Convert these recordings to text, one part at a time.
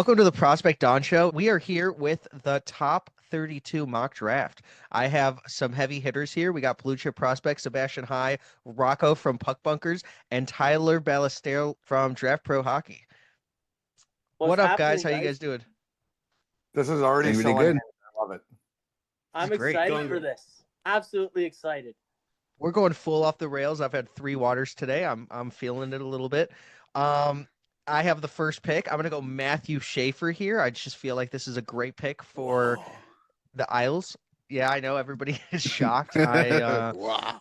Welcome to the Prospect Dawn Show. We are here with the top 32 mock draft. I have some heavy hitters here. We got blue chip prospects, Sebastian High, Rocco from Puck Bunkers, and Tyler Ballestero from Draft Pro Hockey. What's What up, guys? happening, How you guys? guys doing? This is already Doing really selling. good. I love it. This I'm is great. excited for this. Absolutely excited. We're going full off the rails. I've had 3 waters today. I'm feeling it a little bit. I have the first pick. I'm gonna go Matthew Schaefer here. I just feel like this is a great pick for the Isles. Yeah, I know everybody is shocked. Wow.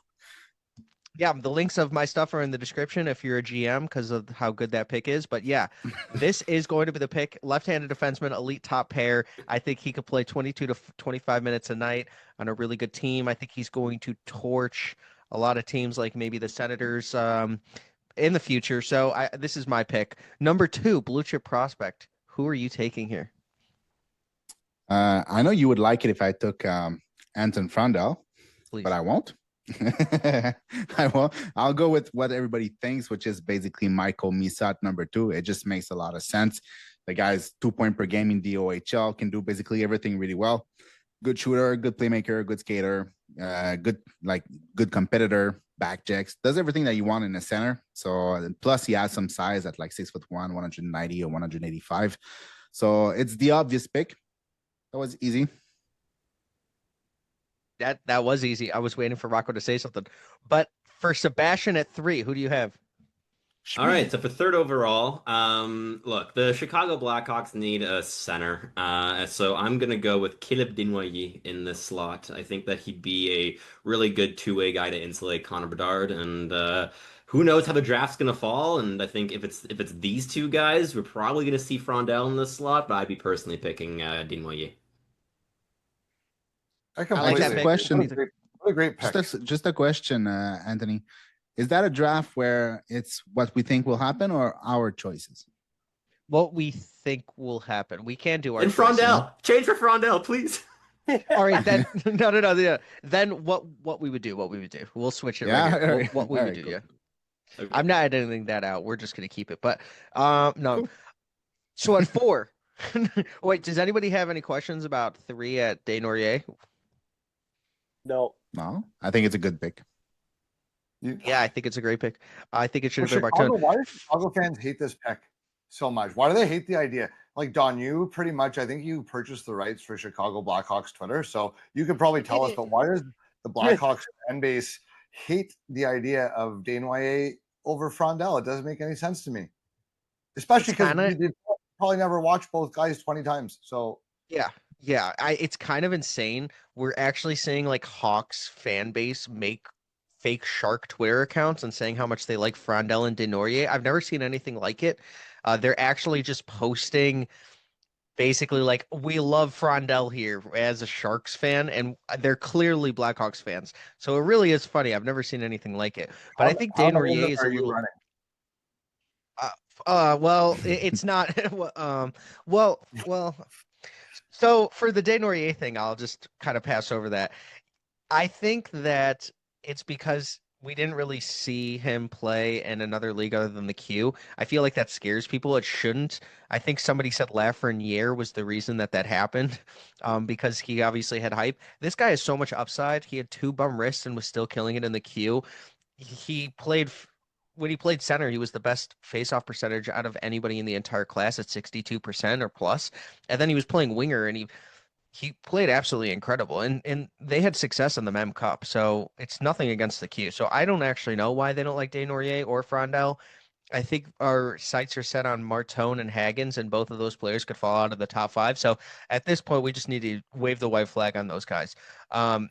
Yeah, the links of my stuff are in the description if you're a GM because of how good that pick is. But yeah, this is going to be the pick. Left-handed defenseman, elite top pair. I think he could play 22 to 25 minutes a night on a really good team. I think he's going to torch a lot of teams like maybe the Senators in the future. So this is my pick. Number 2, blue chip prospect. Who are you taking here? I know you would like it if I took Anton Frondel, Please. but I won't. I won't. I'll go with what everybody thinks, which is basically Michael Misat, number 2. It just makes a lot of sense. The guy's 2 point per game in the OHL, can do basically everything really well. Good shooter, good playmaker, good skater, good competitor, back checks, does everything that you want in a center. So plus he has some size at like 6'1", 190 or 185. So it's the obvious pick. That was easy. That was easy. I was waiting for Rocco to say something. But for Sebastian at 3, who do you have? All right, so for third overall, look, the Chicago Blackhawks need a center. So I'm gonna go with Caleb Desnoyers in this slot. I think that he'd be a really good two-way guy to insulate Connor Bedard, and who knows how the draft's gonna fall. And I think if it's these two guys, we're probably gonna see Frondel in this slot, but I'd be personally picking Desnoyers. I like that completely pick. Question. What a great pick. Just a question, Anthony. Is that a draft where it's what we think will happen or our choices? What we think will happen. We can do our And choices. Frondel, change for Frondel, please. All right, then no. Yeah. Then what we would do? We'll switch it Yeah, right here. all right. What we All would right, do? cool. Yeah. Okay. I'm not editing that out. We're just gonna keep it. But no. Cool. So at 4. Wait, does anybody have any questions about 3 at Desnoyers? No. No, I think it's a good pick. Yeah, I think it's a great pick. I think it should have been Chicago, Martin. why do Chicago fans hate this pick so much? Why do they hate the idea? Like Don, you pretty much, I think you purchased the rights for Chicago Blackhawks Twitter, so you could probably tell us. But why does the Blackhawks fan base hate the idea of Desnoyers over Frondel? It doesn't make any sense to me, especially because you probably never watched both guys 20 times. So Yeah. It's kind of insane. We're actually seeing like Hawks fan base make fake shark Twitter accounts and saying how much they like Frondel and Desnoyers. I've never seen anything like it. They're actually just posting basically like, we love Frondel here as a Sharks fan, and they're clearly Blackhawks fans. So it really is funny. I've never seen anything like it. But I think Desnoyers is a little. Well, it's not. Well. So for the Desnoyers thing, I'll just kind of pass over that. I think that it's because we didn't really see him play in another league other than the Q. I feel like that scares people. It shouldn't. I think somebody said Lafreniere was the reason that happened, because he obviously had hype. This guy has so much upside. He had 2 bum wrists and was still killing it in the Q. He played when he played center, he was the best faceoff percentage out of anybody in the entire class at 62% or plus. And then he was playing winger and he played absolutely incredible, and they had success in the Mem Cup, so it's nothing against the Q. So I don't actually know why they don't like Desnoyers or Frondel. I think our sights are set on Martone and Haggins, and both of those players could fall out of the top 5. So at this point, we just need to wave the white flag on those guys.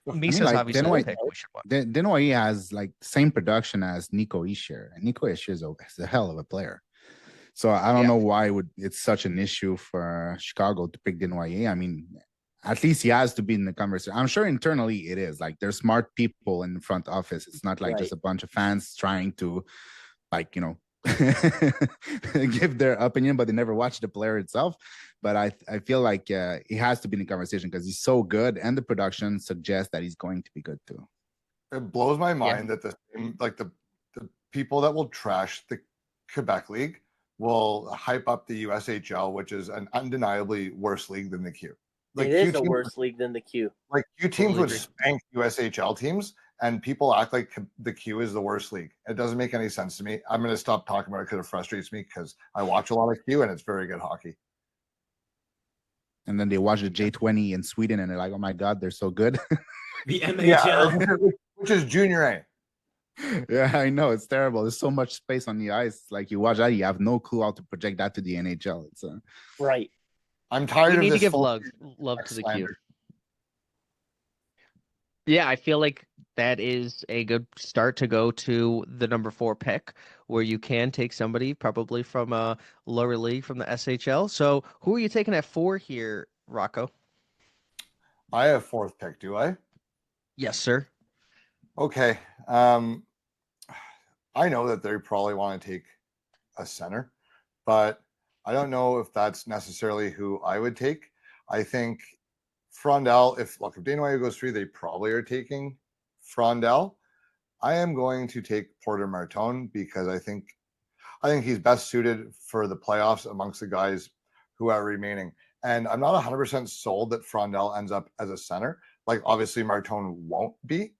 Misa's like obviously the pick we should watch. Desnoyers has like same production as Nico Hischier, and Nico Hischier is a hell of a player. So I don't know why it's such an issue for Chicago to pick Desnoyers. I mean, at least he has to be in the conversation. I'm sure internally it is. Like, there's smart people in the front office. It's not like just a bunch of fans trying to, like, give their opinion, but they never watch the player itself. But I feel like he has to be in the conversation because he's so good, and the production suggests that he's going to be good too. it blows my mind that the people that will trash the Quebec League will hype up the USHL, which is an undeniably worse league than the Q. It is a worse league than the Q. Like Q teams Totally would agree. spank USHL teams, and people act like the Q is the worst league. It doesn't make any sense to me. I'm going to stop talking about it because it frustrates me because I watch a lot of Q and it's very good hockey. And then they watch the J20 in Sweden and they're like, oh my God, they're so good. The MHL. Which is junior A. Yeah, I know. It's terrible. There's so much space on the ice. Like you watch that, you have no clue how to project that to the NHL. It's Right. I'm tired We of need to this give full love to the Q. slander. Yeah, I feel like that is a good start to go to the number 4 pick, where you can take somebody probably from a lower league from the SHL. So who are you taking at 4 here, Rocco? I have 4th pick, do I? Yes, sir. Okay. I know that they probably want to take a center, but I don't know if that's necessarily who I would take. I think Frondell, if Desnoyers goes 3, they probably are taking Frondell. I am going to take Porter Martone because I think he's best suited for the playoffs amongst the guys who are remaining. And I'm not 100% sold that Frondell ends up as a center. Like, obviously, Martone won't be,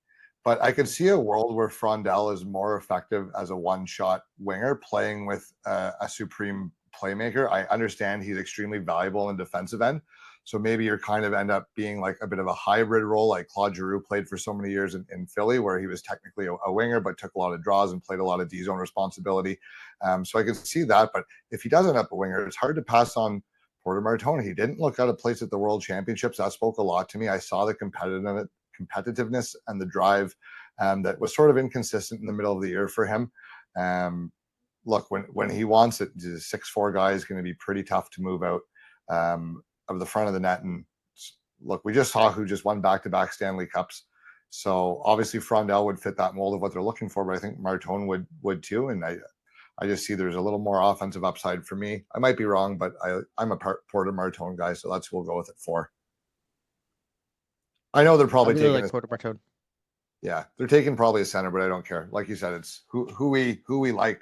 but I could see a world where Frondell is more effective as a one-shot winger playing with a supreme playmaker. I understand he's extremely valuable in defensive end. So maybe you're kind of end up being like a bit of a hybrid role, like Claude Giroux played for so many years in Philly, where he was technically a winger, but took a lot of draws and played a lot of D-zone responsibility. So I can see that. But if he does end up a winger, it's hard to pass on Porter Martone. He didn't look out of place at the World Championships. That spoke a lot to me. I saw the competitiveness and the drive that was sort of inconsistent in the middle of the year for him. Look, when he wants it, the 6'4" guy is going to be pretty tough to move out of the front of the net. And look, we just saw who just won back-to-back Stanley Cups. So obviously Frondell would fit that mold of what they're looking for, but I think Martone would too. And I just see there's a little more offensive upside for me. I might be wrong, but I'm a Porter Martone guy, so we'll go with it 4. I know they're probably I really taking like Porter Martone. Yeah, they're taking probably a center, but I don't care. Like you said, it's who we like.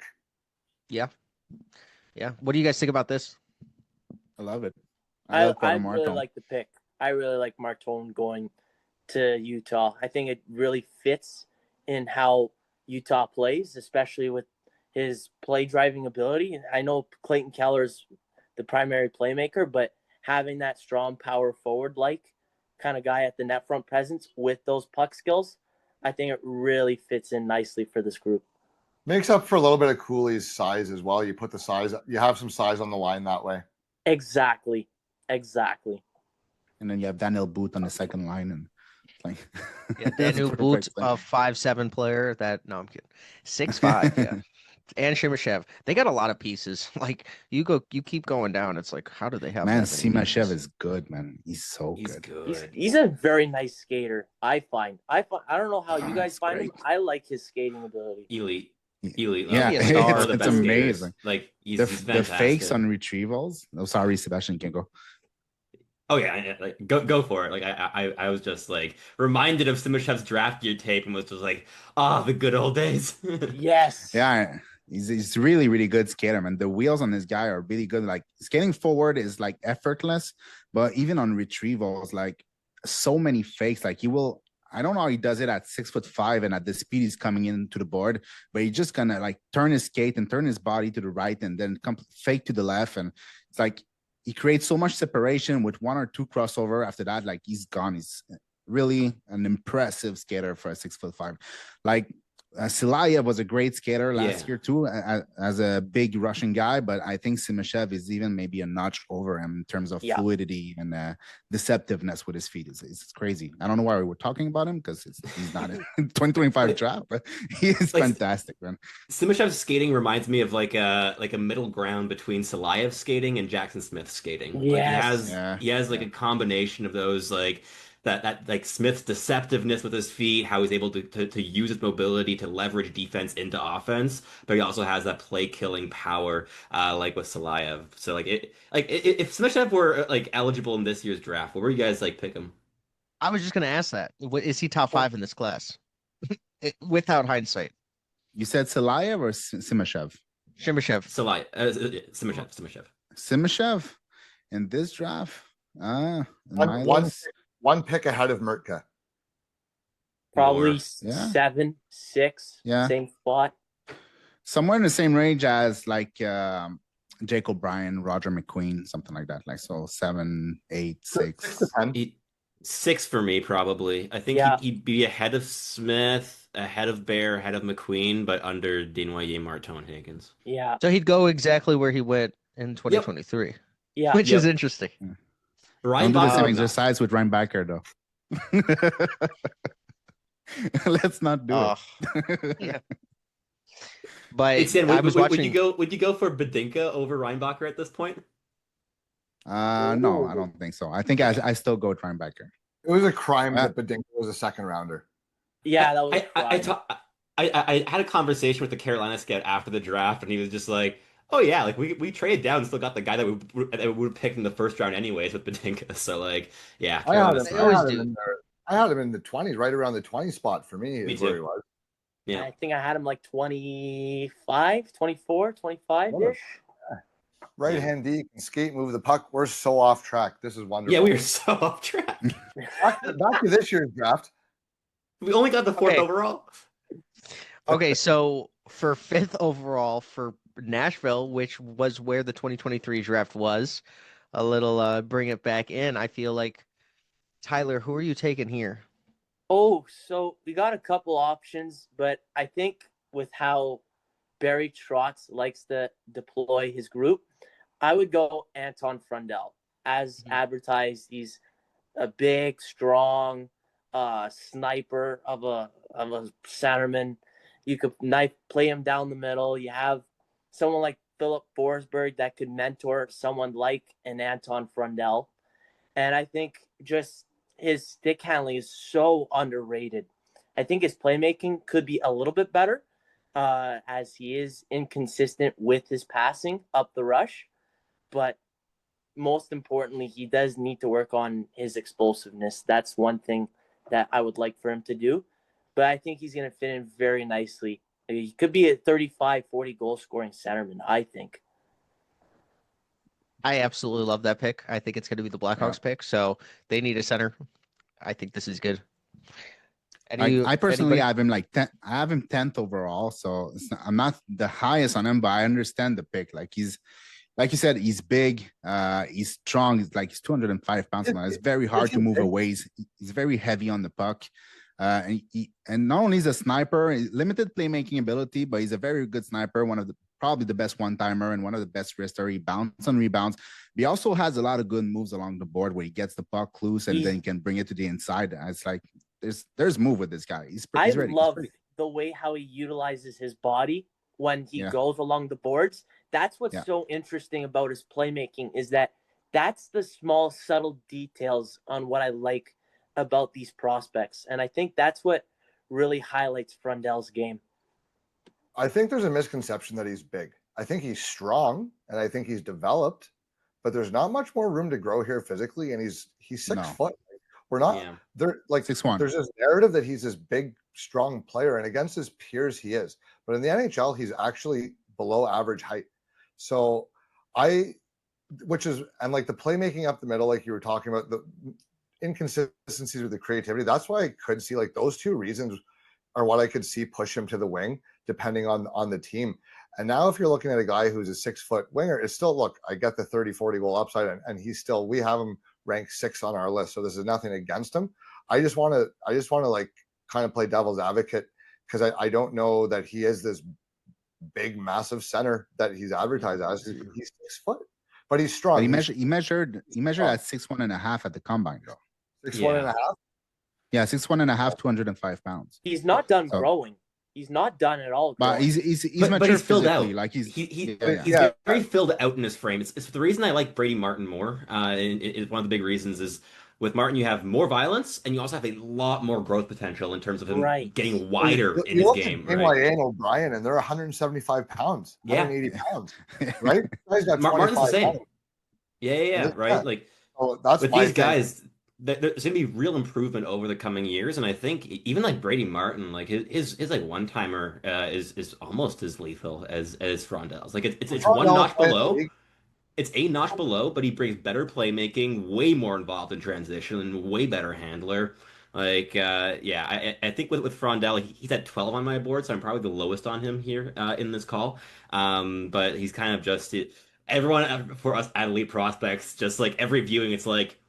Yeah. Yeah. What do you guys think about this? I love it. I love Porter really Martone. like the pick. I really like Martone going to Utah. I think it really fits in how Utah plays, especially with his play driving ability. I know Clayton Keller is the primary playmaker, but having that strong power forward like kind of guy at the net front presence with those puck skills, I think it really fits in nicely for this group. Makes up for a little bit of Cooley's size as well. You put the size, you have some size on the line that way. Exactly. And then you have Daniel Booth on the second line, and like Yeah, Daniel Booth, a 5'7" player. No, I'm kidding. 6'5", yeah. And Shimashev. They got a lot of pieces. Like you keep going down. It's like, how do they have man? that many Simashev pieces? is good, man. He's so good. He's a very nice skater. I don't know how you guys That's find great. him. I like his skating ability. Elite. Yeah, He's one of the it's best skaters. amazing. Like he's The fantastic. fakes on retrievals. Oh, sorry, Sebastian, can go. Oh yeah, like go for it. Like I was just like reminded of Simashev's draft year tape and was just like, the good old days. Yes. Yeah, he's really, really good skater, man. The wheels on this guy are really good. Like skating forward is like effortless, but even on retrievals, like so many fakes. Like I don't know how he does it at 6'5" and at the speed he's coming into the board, but he just gonna like turn his skate and turn his body to the right and then come fake to the left. And it's like he creates so much separation with 1 or 2 crossover. After that, like he's gone. He's really an impressive skater for a 6'5". Like Silayev was a great skater last year too, as a big Russian guy, but I think Simashev is even maybe a notch over him in terms of fluidity and deceptiveness with his feet. It's crazy. I don't know why we're talking about him because he's not in 2025 draft, but he is like, fantastic, man. Simashev's skating reminds me of like a middle ground between Silayev skating and Jackson Smith skating. Yes. Like he has like a combination of those like that like Smith's deceptiveness with his feet, how he's able to use his mobility to leverage defense into offense, but he also has that play killing power, like with Silayev. So if Simashev were like eligible in this year's draft, where were you guys like pick him? I was just gonna ask that. Is he top 5 in this class? Without hindsight. You said Silayev or Simashev? Shimashev. Simashev. Simashev in this draft. In my One list, one pick ahead of Mirka. Probably More. 7, 6, Yeah. same spot. somewhere in the same range as like Jake O'Brien, Roger McQueen, something like that. Like so, 7, 8, 6. 6 to 10. 6 for me, probably. I think Yeah. he'd be ahead of Smith, ahead of Bear, ahead of McQueen, but under Desnoyers, Martin, Higgins. Yeah. So he'd go exactly where he went in 2023, Yeah. which is interesting. Ryan Don't do the same Bakker, exercise with Ryan Bakker, though. Let's not do it. Yeah. But It's in. I was watching. Would you go for Badinka over Reinbacher at this point? No, I don't think so. I think I still go with Ryan Bakker. It was a crime that Badinka was a second rounder. Yeah, that was I had a conversation with the Carolina scout after the draft, and he was just like, "Oh yeah, like we traded down and still got the guy that we would have picked in the first round anyways with Badinka." So like, yeah, I had Carolina's him in the 20s, right around the 20 spot for me. Me Is where too. he was. Yeah. I think I had him like 25, 24, 25-ish. Right hand D, can skate, move the puck. We're so off track. This is wonderful. Yeah, we are so off track. back to this year's draft. We only got the 4th Okay. overall. Okay, so for 5th overall for Nashville, which was where the 2023 draft was, a little bring it back in. I feel like, Tyler, who are you taking here? Oh, so we got a couple options, but I think with how Barry Trotz likes to deploy his group, I would go Anton Frundell. As advertised, he's a big, strong sniper of a centerman. You could play him down the middle. You have someone like Philip Forsberg that could mentor someone like an Anton Frundell. And I think just his stick handling is so underrated. I think his playmaking could be a little bit better as he is inconsistent with his passing up the rush. But most importantly, he does need to work on his explosiveness. That's one thing that I would like for him to do. But I think he's going to fit in very nicely. He could be a 35, 40 goal scoring centerman, I think. I absolutely love that pick. I think it's going to be the Blackhawks pick. So they need a center. I think this is good. I personally have him like 10. I have him 10th overall, so I'm not the highest on him, but I understand the pick. Like he's, like you said, he's big, he's strong. He's 205 pounds. It's very hard to move away. He's very heavy on the puck. And not only is a sniper, limited playmaking ability, but he's a very good sniper. Probably the best one-timer and one of the best wrister. He bounces on rebounds. But he also has a lot of good moves along the board where he gets the puck loose and then he can bring it to the inside. It's like there's move with this guy. He's ready. I love the way how he utilizes his body when he goes along the boards. That's what's so interesting about his playmaking is that's the small, subtle details on what I like about these prospects. And I think that's what really highlights Frundell's game. I think there's a misconception that he's big. I think he's strong and I think he's developed, but there's not much more room to grow here physically. And he's 6 foot. We're not there. Like 6'1". There's this narrative that he's this big, strong player, and against his peers, he is. But in the NHL, he's actually below average height. So and like the playmaking up the middle, like you were talking about, the inconsistencies with the creativity. That's why I could see like those two reasons are what I could see push him to the wing, depending on the team. And now if you're looking at a guy who's a 6 foot winger, it's still, look, I get the 30, 40 goal upside, and he's still, we have him ranked 6 on our list. So this is nothing against him. I just want to like kind of play devil's advocate because I don't know that he is this big, massive center that he's advertised as. He's 6 foot, but he's strong. But he measured at 6'1.5" at the combine though. 6'1.5". Yeah, 6'1.5", 205 pounds. He's not done growing. He's not done at all. But he's filled out. Like he's very filled out in his frame. It's the reason I like Brady Martin more. And one of the big reasons is with Martin you have more violence and you also have a lot more growth potential in terms of him getting wider in his game. Right? And O'Brien, and they're 175 pounds, 180 pounds, right? Martin's the same. Yeah, right. Like that's with these guys. there's gonna be real improvement over the coming years, and I think even like Brady Martin, like his like one timer is almost as lethal as Frondel's. Like it's one Front notch playing the below. league. It's a notch below, but he brings better playmaking, way more involved in transition, and way better handler. Like, yeah, I think with Frondell, he's at 12 on my board, so I'm probably the lowest on him here in this call. But he's kind of just everyone for us at Elite Prospects, just like every viewing, it's like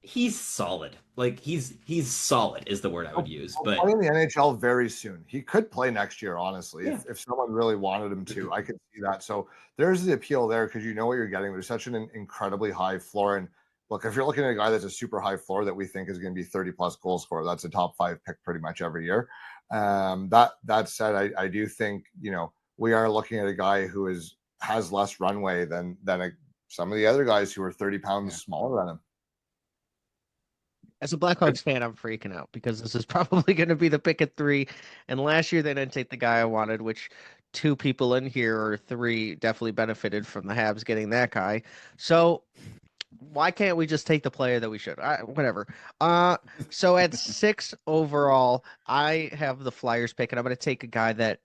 he's solid. Like he's solid is the word I would use. He'll But play in the NHL very soon. He could play next year, honestly, yeah, if someone really wanted him to. I could see that. So there's the appeal there because you know what you're getting. There's such an incredibly high floor. And look, if you're looking at a guy that's a super high floor that we think is going to be 30 plus goal scorer, that's a top 5 pick pretty much every year. That said, I do think we are looking at a guy who has less runway than some of the other guys who are 30 pounds smaller than him. As a Blackhawks fan, I'm freaking out because this is probably going to be the pick at 3. And last year they didn't take the guy I wanted, which 2 people in here or 3 definitely benefited from the Habs getting that guy. So why can't we just take the player that we should? Whatever. So at 6 overall, I have the Flyers pick, and I'm going to take a guy that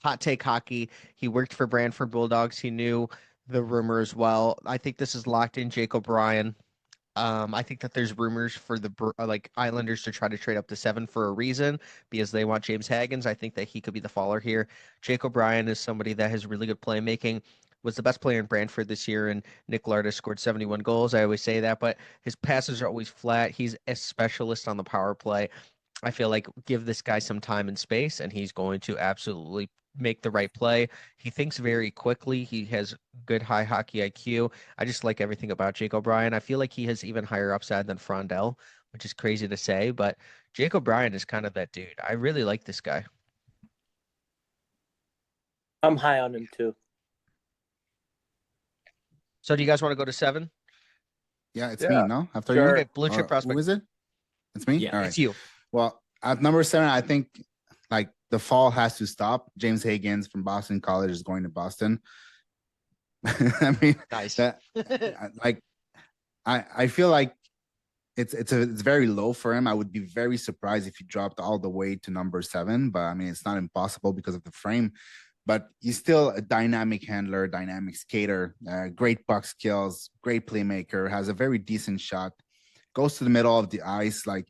hot take hockey. He worked for Brantford Bulldogs. He knew the rumors well. I think this is locked in. Jake O'Brien. I think that there's rumors for the like Islanders to try to trade up to 7 for a reason because they want James Haggins. I think that he could be the faller here. Jake O'Brien is somebody that has really good playmaking. Was the best player in Brantford this year, and Nick Larda scored 71 goals. I always say that, but his passes are always flat. He's a specialist on the power play. I feel like give this guy some time and space, and he's going to absolutely make the right play. He thinks very quickly. He has good high hockey IQ. I just like everything about Jake O'Brien. I feel like he has even higher upside than Frondell, which is crazy to say, but Jake O'Brien is kind of that dude. I really like this guy. I'm high on him too. So do you guys want to go to 7? Yeah, it's me, no? After Sure. you? Okay, blue chip prospect. Who is it? It's me? Yeah, All right. It's you. Well, at number 7, I think like the fall has to stop. James Higgins from Boston College is going to Boston. I mean, Nice. that like I feel like it's very low for him. I would be very surprised if he dropped all the way to number 7, but I mean it's not impossible because of the frame. But he's still a dynamic handler, dynamic skater, great puck skills, great playmaker, has a very decent shot, goes to the middle of the ice. Like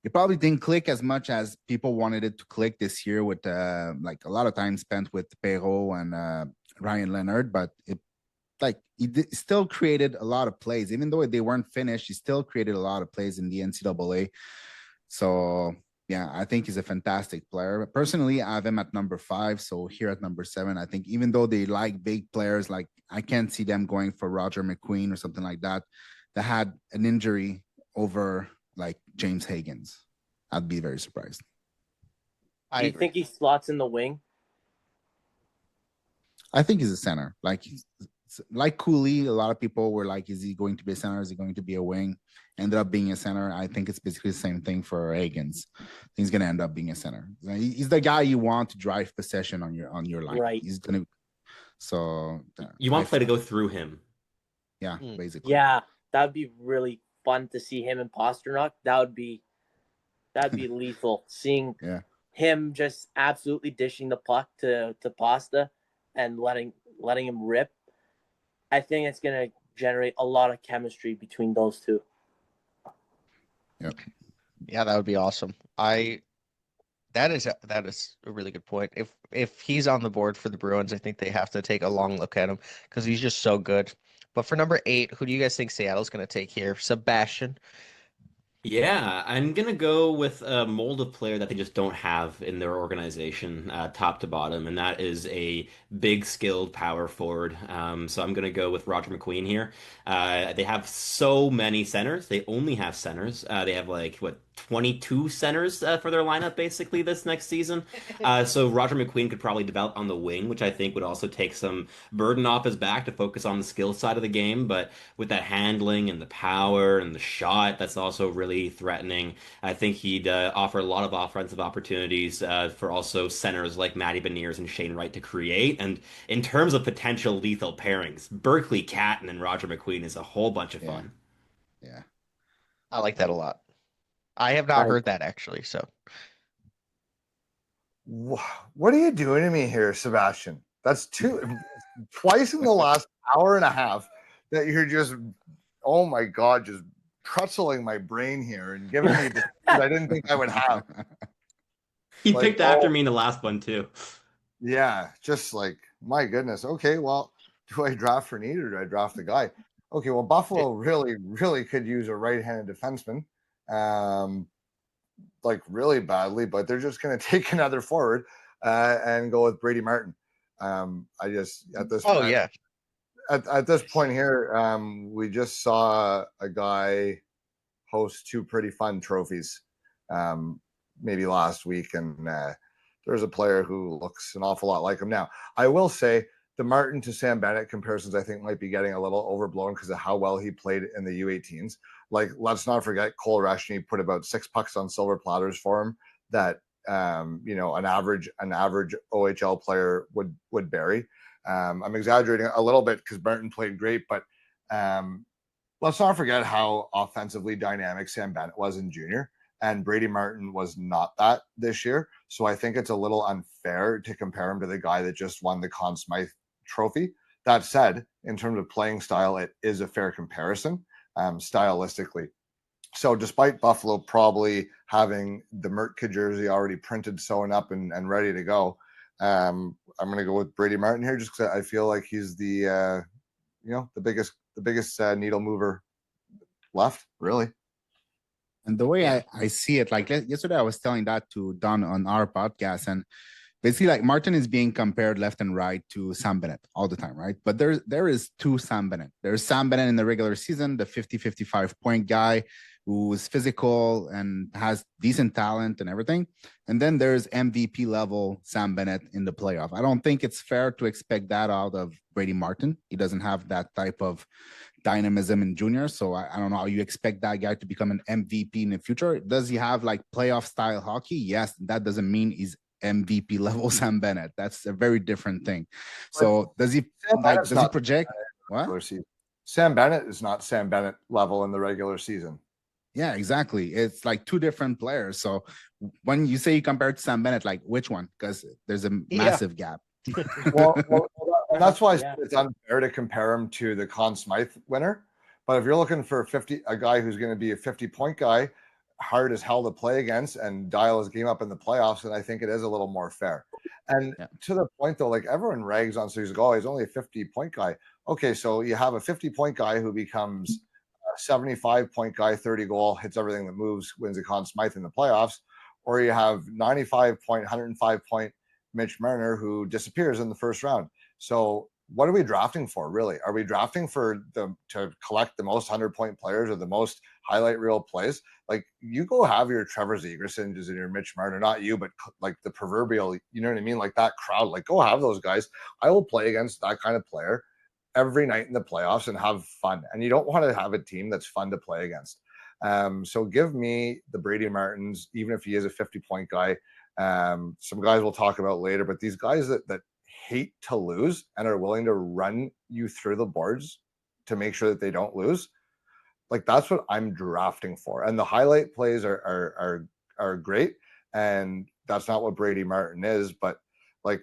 it probably didn't click as much as people wanted it to click this year with like a lot of time spent with Perrault and Ryan Leonard, but still created a lot of plays. Even though they weren't finished, he still created a lot of plays in the NCAA. So yeah, I think he's a fantastic player. Personally, I have him at number 5. So here at number 7, I think even though they like big players, like I can't see them going for Roger McQueen or something like that had an injury over like James Higgins. I'd be very surprised. Do you think he slots in the wing? I think he's a center. Like Cooley, a lot of people were like, is he going to be a center? Is he going to be a wing? Ended up being a center. I think it's basically the same thing for Higgins. He's going to end up being a center. He's the guy you want to drive possession on your line. Right. He's going to. So you want play to go through him. Yeah, basically. Yeah, that'd be really fun to see him and Pasternak. That'd be lethal. Seeing him just absolutely dishing the puck to Pasta and letting him rip. I think it's going to generate a lot of chemistry between those two. Yep. Yeah, that would be awesome. That is a really good point. If he's on the board for the Bruins, I think they have to take a long look at him because he's just so good. But for number 8, who do you guys think Seattle's going to take here? Sebastian. Yeah, I'm gonna go with a mold of player that they just don't have in their organization, top to bottom, and that is a big, skilled power forward. So I'm gonna go with Roger McQueen here. They have so many centers. They only have centers. They have like 22 centers for their lineup basically this next season. So Roger McQueen could probably develop on the wing, which I think would also take some burden off his back to focus on the skill side of the game. But with that handling and the power and the shot, that's also really threatening. I think he'd offer a lot of offensive opportunities for also centers like Matty Beniers and Shane Wright to create. And in terms of potential lethal pairings, Berkeley Catton and Roger McQueen is a whole bunch of fun. Yeah. I like that a lot. I have not heard that actually. So What are you doing to me here, Sebastian? That's twice in the last hour and a half that you're just, oh my God, just pretzeling my brain here and giving me the I didn't think I would have. He Like, picked after me in the last one too. Yeah, just like, my goodness. Okay, well, do I draft for need or do I draft the guy? Okay, well, Buffalo really, really could use a right-handed defenseman, like really badly, but they're just going to take another forward and go with Brady Martin. I just at this at this point here, we just saw a guy host two pretty fun trophies, maybe last week, and there's a player who looks an awful lot like him now. I will say the Martin to Sam Bennett comparisons, I think, might be getting a little overblown because of how well he played in the U18s. Like, let's not forget Cole Reshny put about 6 pucks on silver platters for him that an average OHL player would bury. I'm exaggerating a little bit because Martin played great, but let's not forget how offensively dynamic Sam Bennett was in junior. And Brady Martin was not that this year. So I think it's a little unfair to compare him to the guy that just won the Conn Smythe trophy. That said, in terms of playing style, it is a fair comparison stylistically. So despite Buffalo probably having the Mirka jersey already printed, sewn up, and ready to go, I'm going to go with Brady Martin here just because I feel like he's the biggest needle mover left, really. And the way I see it, like yesterday I was telling that to Don on our podcast, and basically like Martin is being compared left and right to Sam Bennett all the time, right? But there is two Sam Bennett. There's Sam Bennett in the regular season, the 50-55 point guy who's physical and has decent talent and everything. And then there's MVP level Sam Bennett in the playoff. I don't think it's fair to expect that out of Brady Martin. He doesn't have that type of dynamism in junior. So I don't know how you expect that guy to become an MVP in the future. Does he have like playoff style hockey? Yes. That doesn't mean he's MVP level Sam Bennett. That's a very different thing. So does he project what? Sam Bennett is not Sam Bennett level in the regular season. Yeah, exactly. It's like two different players. So when you say you compare it to Sam Bennett, like which one? Because there's a massive gap. well, that's why it's unfair to compare him to the Conn Smythe winner. But if you're looking for a guy who's going to be a 50-point guy, hard as hell to play against and dial his game up in the playoffs, then I think it is a little more fair. And to the point though, like everyone rags on, so he's like, oh, he's only a 50-point guy. Okay, so you have a 50-point guy who becomes a 75-point guy, 30 goal, hits everything that moves, wins a Conn Smythe in the playoffs, or you have 95-point, 105-point Mitch Marner who disappears in the first round. So what are we drafting for, really? Are we drafting to collect the most 100-point players or the most highlight reel plays? Like, you go have your Trevor Zegras and your Mitch Marner, not you, but like the proverbial, you know what I mean? Like that crowd, like go have those guys. I will play against that kind of player every night in the playoffs and have fun. And you don't want to have a team that's fun to play against. So give me the Brady Martins, even if he is a 50-point guy. Some guys we'll talk about later, but these guys that hate to lose and are willing to run you through the boards to make sure that they don't lose, like that's what I'm drafting for. And the highlight plays are great, and that's not what Brady Martin is. But like,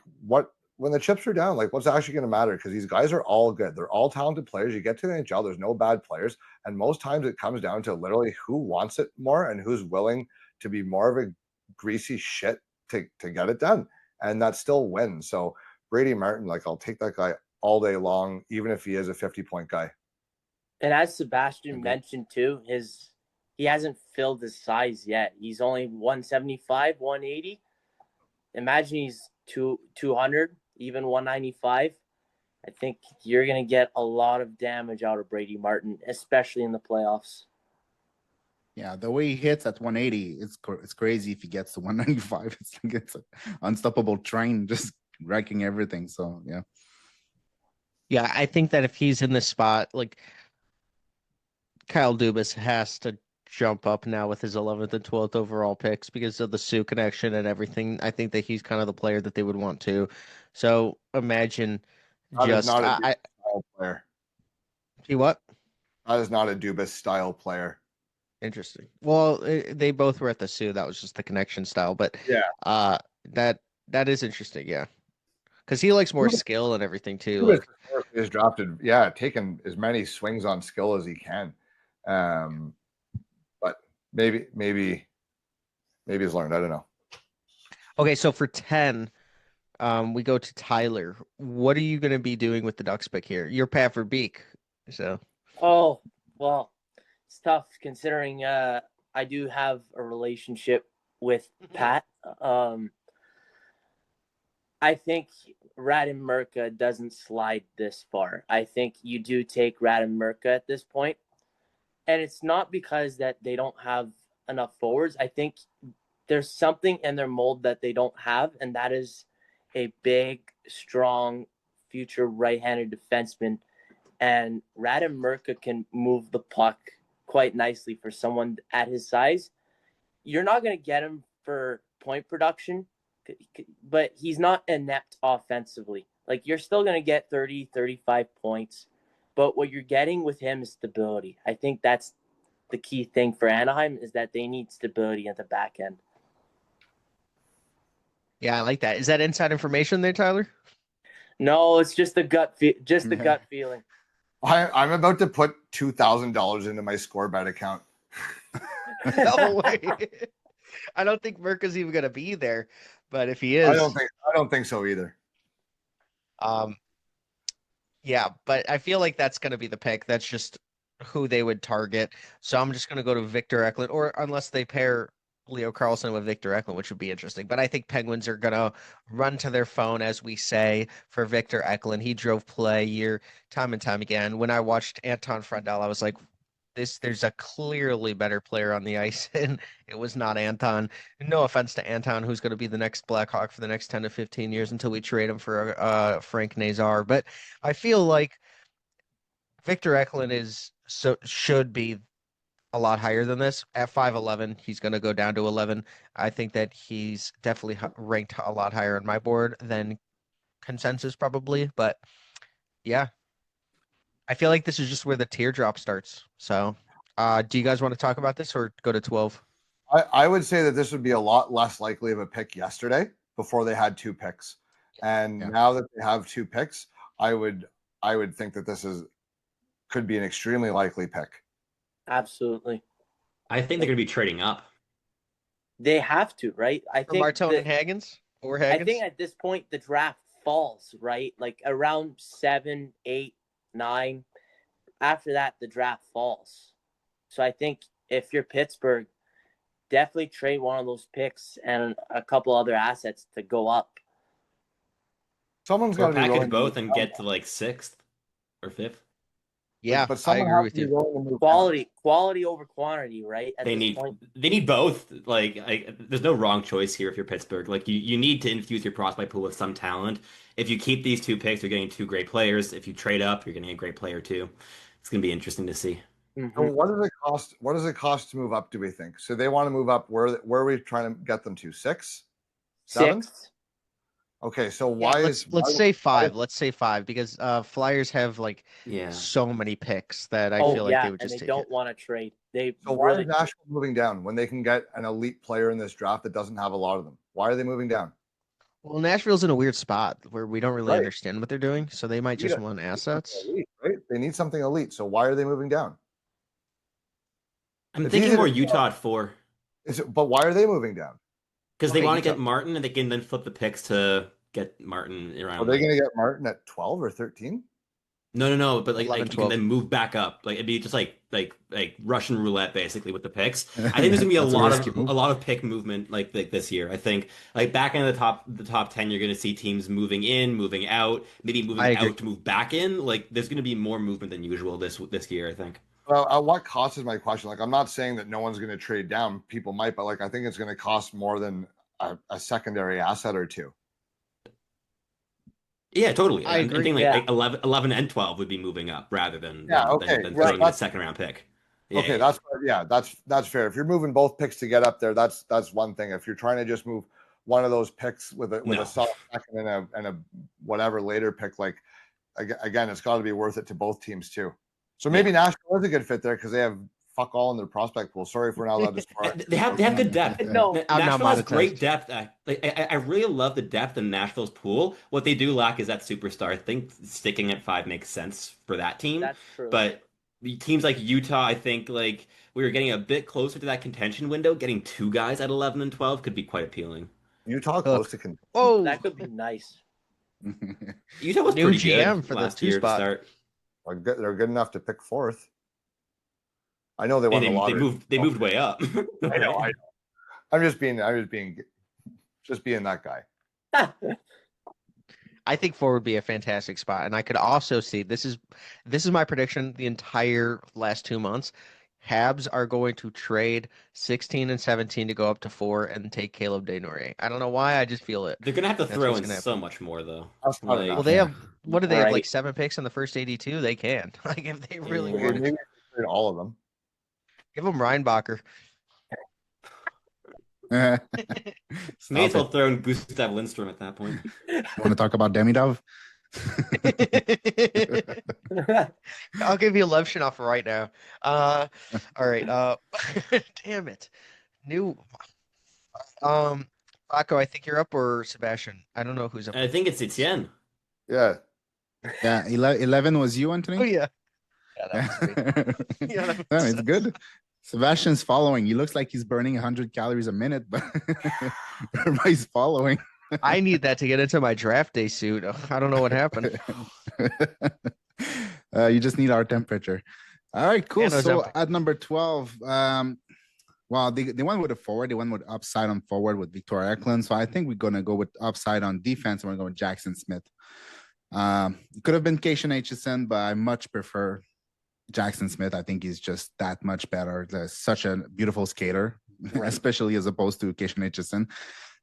when the chips are down, like what's actually going to matter? Because these guys are all good. They're all talented players. You get to the NHL, there's no bad players, and most times it comes down to literally who wants it more and who's willing to be more of a greasy shit to get it done, and that still wins. So Brady Martin, like I'll take that guy all day long, even if he is a 50-point guy. And as Sebastian mentioned too, he hasn't filled his size yet. He's only 175, 180. Imagine he's 200, even 195. I think you're going to get a lot of damage out of Brady Martin, especially in the playoffs. Yeah, the way he hits at 180, it's crazy. If he gets to 195, it's like it's an unstoppable train just wrecking everything. So yeah, I think that if he's in this spot, like Kyle Dubas has to jump up now with his 11th and 12th overall picks because of the Sioux connection and everything. I think that he's kind of the player that they would want to. So imagine style player. See what? That is not a Dubas style player. Interesting. Well, they both were at the Sioux. That was just the connection style, but Yeah. that is interesting. Yeah, because he likes more skill and everything too. Like, He's drafted, taken as many swings on skill as he can. But maybe he's learned. I don't know. okay, so for 10, we go to Tyler. What are you going to be doing with the Ducks pick here? You're Pat for Beak, so. Oh, well, it's tough considering I do have a relationship with Pat. I think Radim Mirka doesn't slide this far. I think you do take Radim Mirka at this point. And it's not because that they don't have enough forwards. I think there's something in their mold that they don't have, and that is a big, strong, future right-handed defenseman. And Radim Mirka can move the puck quite nicely for someone at his size. You're not going to get him for point production, but he's not inept offensively. Like, you're still going to get 30, 35 points, but what you're getting with him is stability. I think that's the key thing for Anaheim, is that they need stability at the back end. Yeah, I like that. Is that inside information there, Tyler? No, it's just the gut feeling. I'm about to put $2,000 into my score bet account. No way. I don't think Mirka's even going to be there, but if he is, I don't think so either. Yeah, but I feel like that's going to be the pick. That's just who they would target. So I'm just going to go to Victor Eklund, or unless they pair Leo Carlson with Victor Eklund, which would be interesting. But I think Penguins are going to run to their phone, as we say, for Victor Eklund. He drove play time and time again. When I watched Anton Frundell, I was like, there's a clearly better player on the ice, and it was not Anton. No offense to Anton, who's going to be the next Blackhawk for the next 10 to 15 years until we trade him for Frank Nazar. But I feel like Victor Eklund should be a lot higher than this. At 5'11", he's going to go down to 11. I think that he's definitely ranked a lot higher on my board than consensus probably. But yeah, I feel like this is just where the teardrop starts. So do you guys want to talk about this or go to 12? I would say that this would be a lot less likely of a pick yesterday before they had 2 picks. And now that they have 2 picks, I would think that this could be an extremely likely pick. Absolutely. I think they're going to be trading up. They have to, right? I think Martone and Hagens or Hagens. I think at this point the draft falls, right? Like around 7, 8, 9. After that, the draft falls. So I think if you're Pittsburgh, definitely trade one of those picks and a couple other assets to go up. Someone's got to package both and get to like 6th or 5th. Yeah, but I agree with you. Quality over quantity, right? They need both. Like, there's no wrong choice here if you're Pittsburgh. Like, you need to infuse your prospect pool with some talent. If you keep these 2 picks, you're getting 2 great players. If you trade up, you're getting a great player too. It's going to be interesting to see. Mm-hmm. So what does it cost? What does it cost to move up? Do we think? So they want to move up. Where are we trying to get them to? 6, 7? 6. Okay, so let's say 5. Let's say 5 because Flyers have so many picks that I feel like they would just and they take don't it. want to trade. Why is Nashville moving down when they can get an elite player in this draft that doesn't have a lot of them? Why are they moving down? Well, Nashville's in a weird spot where we don't really understand what they're doing, so they might just want assets. Elite, right? They need something elite. So why are they moving down? I'm thinking more Utah at 4. But why are they moving down? Because they want to get Martin, and they can then flip the picks to get Martin around. Are they going to get Martin at 12 or 13? No. But 11, you can then move back up. Like, it'd be just like Russian roulette basically with the picks. I think there's gonna be a lot of pick movement like this year. I think back in the top 10, you're gonna see teams moving in, moving out, maybe moving out to move back in. Like, there's gonna be more movement than usual this year, I think. Well, at what cost is my question? Like, I'm not saying that no one's going to trade down. People might, but I think it's going to cost more than a secondary asset or 2. Yeah, totally. I agree. I think 11 and 12 would be moving up rather than throwing a 2nd-round pick. That's fair. If you're moving both picks to get up there, that's one thing. If you're trying to just move one of those picks with a soft second and a whatever later pick, again, it's got to be worth it to both teams too. So maybe Nashville is a good fit there because they have fuck all in their prospect pool. Sorry if we're not allowed to score. They have good depth. No, I'm not Nashville has great monetized. depth. I really love the depth in Nashville's pool. What they do lack is that superstar. I think sticking at 5 makes sense for that team. that's true. But teams like Utah, I think like we were getting a bit closer to that contention window. Getting 2 guys at 11 and 12 could be quite appealing. Utah close to contention. Oh, that could be nice. Utah was New pretty GM good for the last 2 year spot. to start. They're good enough to pick 4th. I know they won the lottery. They moved way up. I know. I'm just being that guy. I think 4 would be a fantastic spot, and I could also see this is my prediction. The entire last 2 months, Habs are going to trade 16 and 17 to go up to 4 and take Caleb Desnoyers. I don't know why, I just feel it. They're gonna have to That's throw what's in gonna so happen. much more though. That's not Like, enough. Well, they have what do they have, like Right. 7 picks in the first 82? They can. Like if they really Yeah. wanted Maybe to. trade all of them. Give them Reinbacher. May as well throw in Gustav Lindstrom at that point. Want to talk about Demidov? I'll give you Levshinoff right now. All right. Damn it. New Rocco, I think you're up, or Sebastian. I don't know who's up. I think it's Etienne. Yeah. Yeah, 11 was you, Anthony? Oh yeah. Yeah, that was me. Yeah, that No, was- it's good. Sebastian's following. He looks like he's burning 100 calories a minute, but everybody's following. I need that to get into my draft day suit. I don't know what happened. You just need our temperature. All right, cool. And So Ozempic. at number 12, well, they went with a forward. They went with upside on forward with Victor Eklund. So I think we're going to go with upside on defense, and we're going with Jackson Smith. It could have been Acheson, but I much prefer Jackson Smith. I think he's just that much better. There's such a beautiful skater, especially as opposed to Acheson.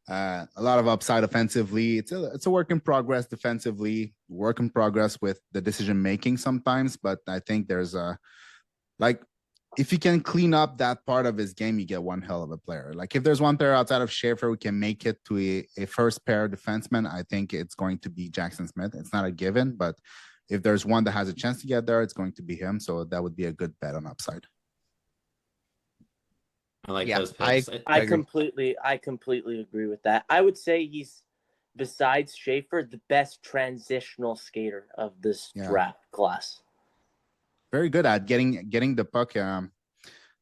A lot of upside offensively. It's a work in progress defensively, work in progress with the decision making sometimes. But I think there's if you can clean up that part of his game, you get one hell of a player. Like if there's one player outside of Schaefer who can make it to a first pair defenseman, I think it's going to be Jackson Smith. It's not a given, but if there's one that has a chance to get there, it's going to be him. So that would be a good bet on upside. I like Yeah, those picks. I agree. completely agree with that. I would say he's, besides Schaefer, the best transitional skater of this draft class. Very good at getting the puck.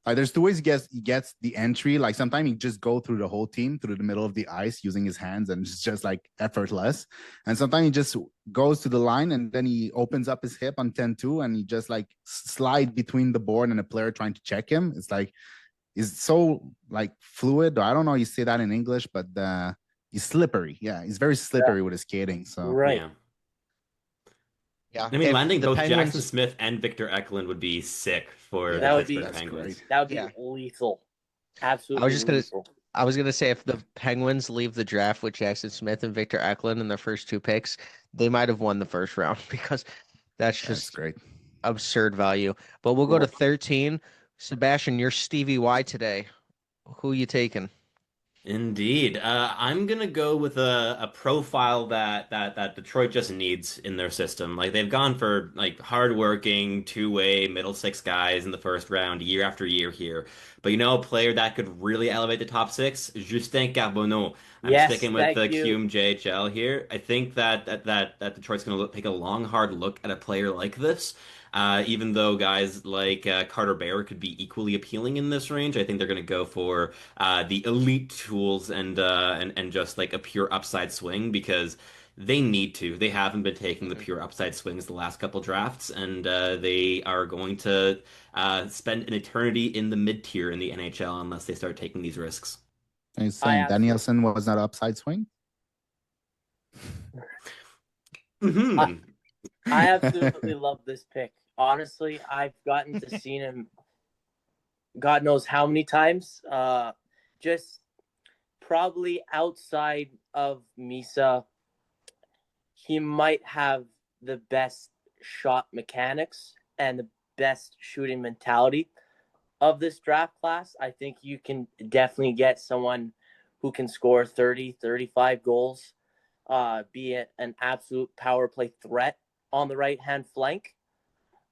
There's 2 ways he gets the entry. Like sometimes he just go through the whole team through the middle of the ice using his hands, and it's just like effortless. And sometimes he just goes to the line and then he opens up his hip on 10-2 and he just like slide between the board and a player trying to check him. It's like he's so like fluid. I don't know how you say that in English, but he's slippery. Yeah, he's very slippery with his skating. So Right. Yeah. Yeah. I mean, If landing the both Penguins- Jackson Smith and Victor Eklund would be sick for Yeah, the that would be- Pittsburgh That's Penguins. great. That would be Yeah. lethal. Absolutely. I was just gonna- lethal. I was gonna say if the Penguins leave the draft with Jackson Smith and Victor Eklund in their first 2 picks, they might have won the first round because that's that's just great. absurd value. But we'll go to 13. Sebastian, you're Stevie Y today. Who you taking? Indeed. I'm gonna go with a profile that Detroit just needs in their system. Like they've gone for like hardworking, two-way, middle six guys in the first round year after year here. But a player that could really elevate the top 6, Justin Carbonneau. I'm Yes, sticking with the thank you. Cume JHL here. I think that Detroit's gonna take a long, hard look at a player like this. Even though guys like Carter Bear could be equally appealing in this range, I think they're going to go for the elite tools and just like a pure upside swing because they need to. They haven't been taking the pure upside swings the last couple drafts, and they are going to spend an eternity in the mid tier in the NHL unless they start taking these risks. Are you saying absolutely- Danielson was not upside swing? Mhm. I absolutely love this pick. Honestly, I've gotten to see him God knows how many times. Just probably outside of Misa, he might have the best shot mechanics and the best shooting mentality of this draft class. I think you can definitely get someone who can score 30, 35 goals, be an absolute power play threat on the right-hand flank.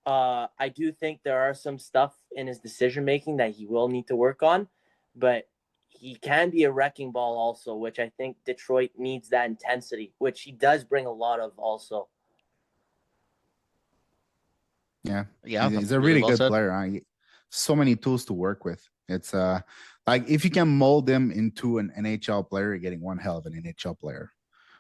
I do think there are some stuff in his decision making that he will need to work on, but he can be a wrecking ball also, which I think Detroit needs that intensity, which he does bring a lot of also. Yeah, Yeah, he's a really really well good said. player. So many tools to work with. It's like if you can mold him into an NHL player, you're getting one hell of an NHL player.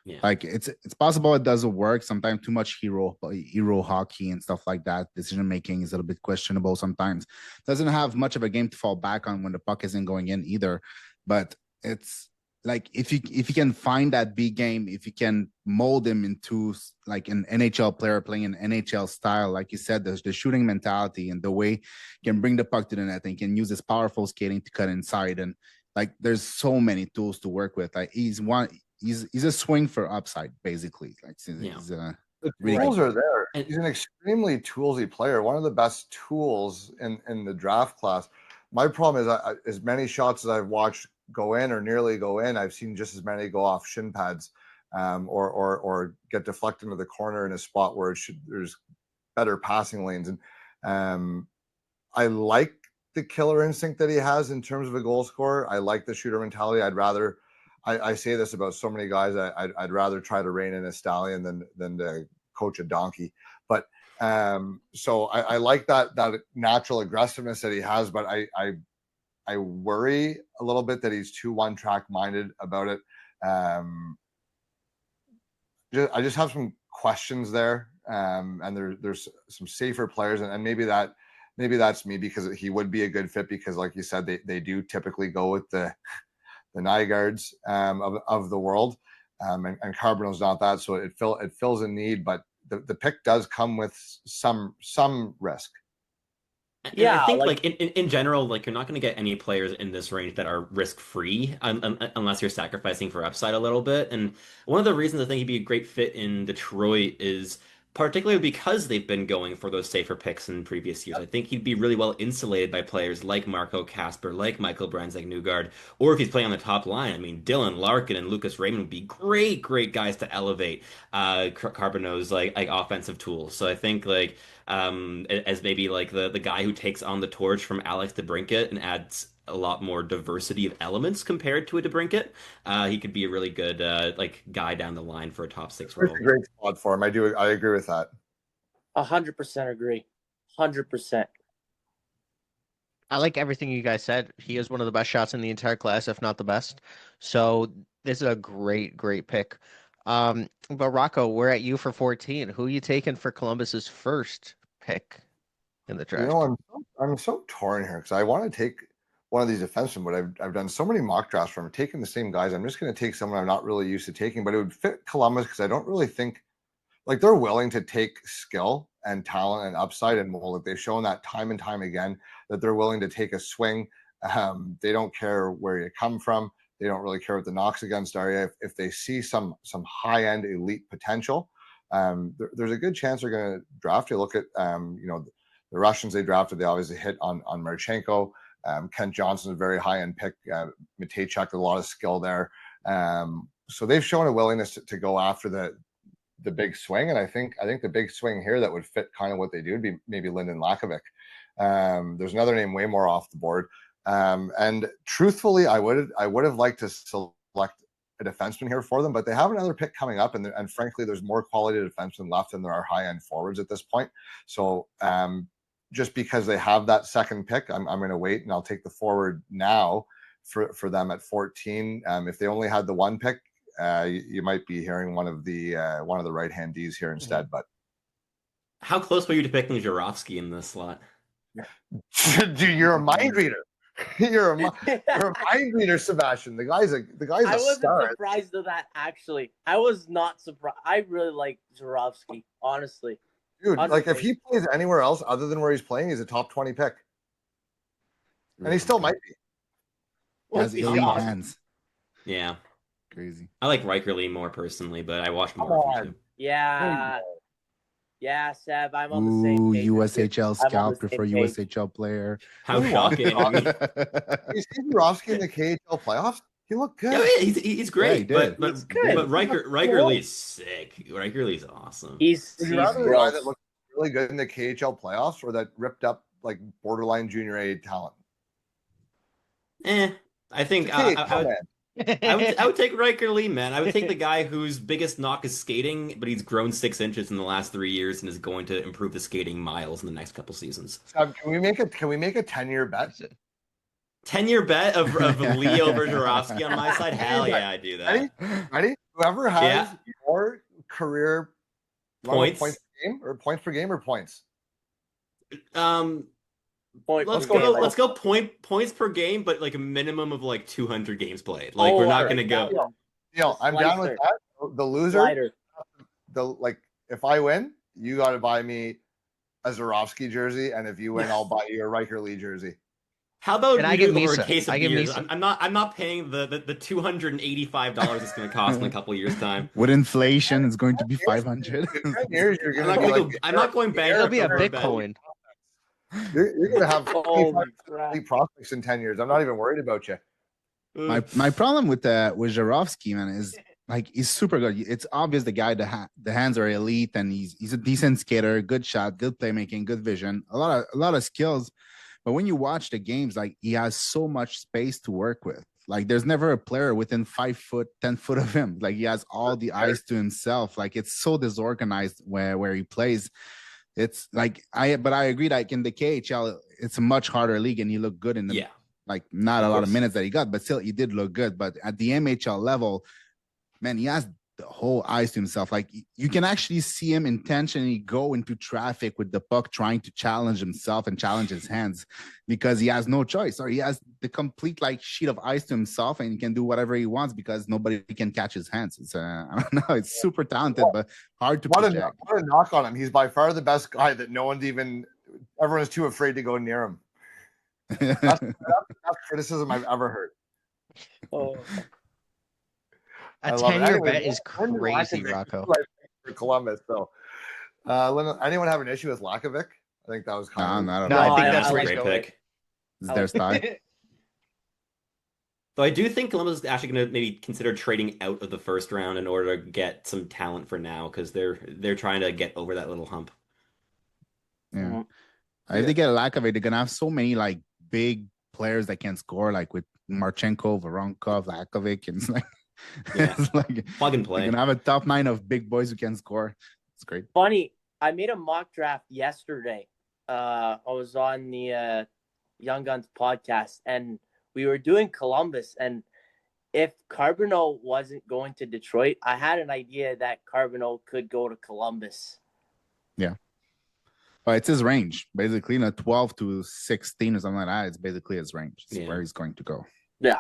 Yeah. Like it's possible it doesn't work. Sometimes too much hero hockey and stuff like that. Decision making is a little bit questionable sometimes. Doesn't have much of a game to fall back on when the puck isn't going in either. But it's like if you can find that big game, if you can mold him into like an NHL player playing an NHL style, like you said, there's the shooting mentality and the way he can bring the puck to the net and can use his powerful skating to cut inside. And like there's so many tools to work with. Like he's a swing for upside, basically. Like he's the really tools good. are there. He's an extremely toolsy player. One of the best tools in the draft class. My problem is as many shots as I've watched go in or nearly go in, I've seen just as many go off shin pads, or get deflected into the corner in a spot where there's better passing lanes. And I like the killer instinct that he has in terms of a goal scorer. I like the shooter mentality. I say this about so many guys. I'd rather try to rein in a stallion than to coach a donkey. But so I like that natural aggressiveness that he has. But I worry a little bit that he's too one track minded about it. I just have some questions there. And there's some safer players, and maybe that's me, because he would be a good fit, because like you said, they do typically go with the Nygaards of the world, and Carbonell's not that, so it fills a need, but the pick does come with some risk. Yeah, I think like in general, like you're not going to get any players in this range that are risk free unless you're sacrificing for upside a little bit. And one of the reasons I think he'd be a great fit in Detroit is particularly because they've been going for those safer picks in previous years. I think he'd be really well insulated by players like Marco Kasper, like Michael Brandstad-Newgard, or if he's playing on the top line. I mean, Dylan Larkin and Lucas Raymond would be great guys to elevate Carbonell's like offensive tools. So I think like as maybe like the guy who takes on the torch from Alex DeBrincat and adds a lot more diversity of elements compared to a DeBrincat. He could be a really good like guy down the line for a top six role. It's a great spot for him. I agree with that. 100% agree. 100%. I like everything you guys said. He is one of the best shots in the entire class, if not the best. So this is a great pick. But Rocco, we're at you for 14. Who are you taking for Columbus's first pick in the draft? I'm so torn here, because I want to take one of these defensemen, but I've done so many mock drafts from taking the same guys. I'm just going to take someone I'm not really used to taking, but it would fit Columbus, because I don't really think like they're willing to take skill and talent and upside and mold it. They've shown that time and time again that they're willing to take a swing. They don't care where you come from. They don't really care what the knocks against are. If they see some high-end elite potential, there's a good chance they're going to draft you. Look at the Russians they drafted. They obviously hit on Marchenko. Kent Johnson's a very high-end pick. Matejchuk, a lot of skill there. So they've shown a willingness to go after the big swing, and I think the big swing here that would fit kind of what they do would be maybe Lyndon Lakovic. There's another name way more off the board. And truthfully, I would have liked to select a defenseman here for them, but they have another pick coming up, and frankly, there's more quality defensemen left than there are high-end forwards at this point. So just because they have that second pick, I'm going to wait, and I'll take the forward now for them at 14. If they only had the one pick, you might be hearing one of the right-hand Ds here instead. But how close were you to picking Jurovsky in this slot? Dude, you're a mind reader. You're a mind reader, Sebastian. The guy's a I wasn't star. surprised of that, actually. I was not surprised. I really like Jurovsky, honestly. Dude, like if he plays anywhere else other than where he's playing, he's a top 20 pick. And he still might be. Has elite hands. Yeah. Crazy. I like Riker Lee more personally, but I watched more of him too. Yeah. Yeah, Seb, I'm on the same page. USHL scout, prefer USHL player. How shocking. You see Jurovsky in the KHL playoffs? He looked good. Yeah, he's great. Yeah, he but Riker Lee's sick. Riker Lee's awesome. He's a guy that looks really good in the KHL playoffs or that ripped up like borderline junior A talent? I think I would take Riker Lee, man. I would take the guy whose biggest knock is skating, but he's grown 6 inches in the last 3 years and is going to improve the skating miles in the next couple seasons. Can we make a 10-year bet? 10-year bet of Leo Bergerovsky on my side? Hell yeah, I do that. Ready? Whoever has more career points per game or points per game or points. Let's go points per game, but like a minimum of like 200 games played. Like we're not going to go. Deal. I'm down with that. The loser, if I win, you got to buy me a Zarovsky jersey, and if you win, I'll buy you a Riker Lee jersey. How about I give over Misa. a case of beers? I'm not paying the $285 it's going to cost in a couple years time. With inflation, it's going to be 500. I'm not going bankrupt. It'll be a Bitcoin. You're going to have prospects in 10 years. I'm not even worried about you. My problem with Jarovsky, man, is like he's super good. It's obvious the guy, the hands are elite, and he's a decent skater, good shot, good playmaking, good vision, a lot of skills. But when you watch the games, like he has so much space to work with. Like there's never a player within 5 foot, 10 foot of him. Like he has all the ice to himself. Like it's so disorganized where he plays. It's like I agree. Like in the KHL, it's a much harder league, and he looked good in the like not a lot of minutes that he got, but still he did look good. But at the MHL level, man, he has the whole ice to himself. Like you can actually see him intentionally go into traffic with the puck, trying to challenge himself and challenge his hands because he has no choice, or he has the complete like sheet of ice to himself, and he can do whatever he wants because nobody can catch his hands. It's I don't know. It's super talented, but hard to project. What a knock on him. He's by far the best guy that everyone's too afraid to go near him. That's the best criticism I've ever heard. Oh. A 10-year bet is crazy, Rocco. For Columbus, so anyone have an issue with Lakovic? I think that was kind of I think that's a great pick. Is their style? So I do think Columbus is actually going to maybe consider trading out of the first round in order to get some talent for now because they're trying to get over that little hump. Yeah, if they get Lakovic, they're gonna have so many like big players that can score, like with Marchenko, Voronkov, Lakovic, and it's like. It's like plug and play. You can have a top 9 of big boys who can score. It's great. Funny, I made a mock draft yesterday. I was on the Young Guns podcast, and we were doing Columbus. And if Carbonneau wasn't going to Detroit, I had an idea that Carbonneau could go to Columbus. Yeah. Well, it's his range, basically, 12 to 16 or something like that. It's basically his range. It's where he's going to go. Yeah.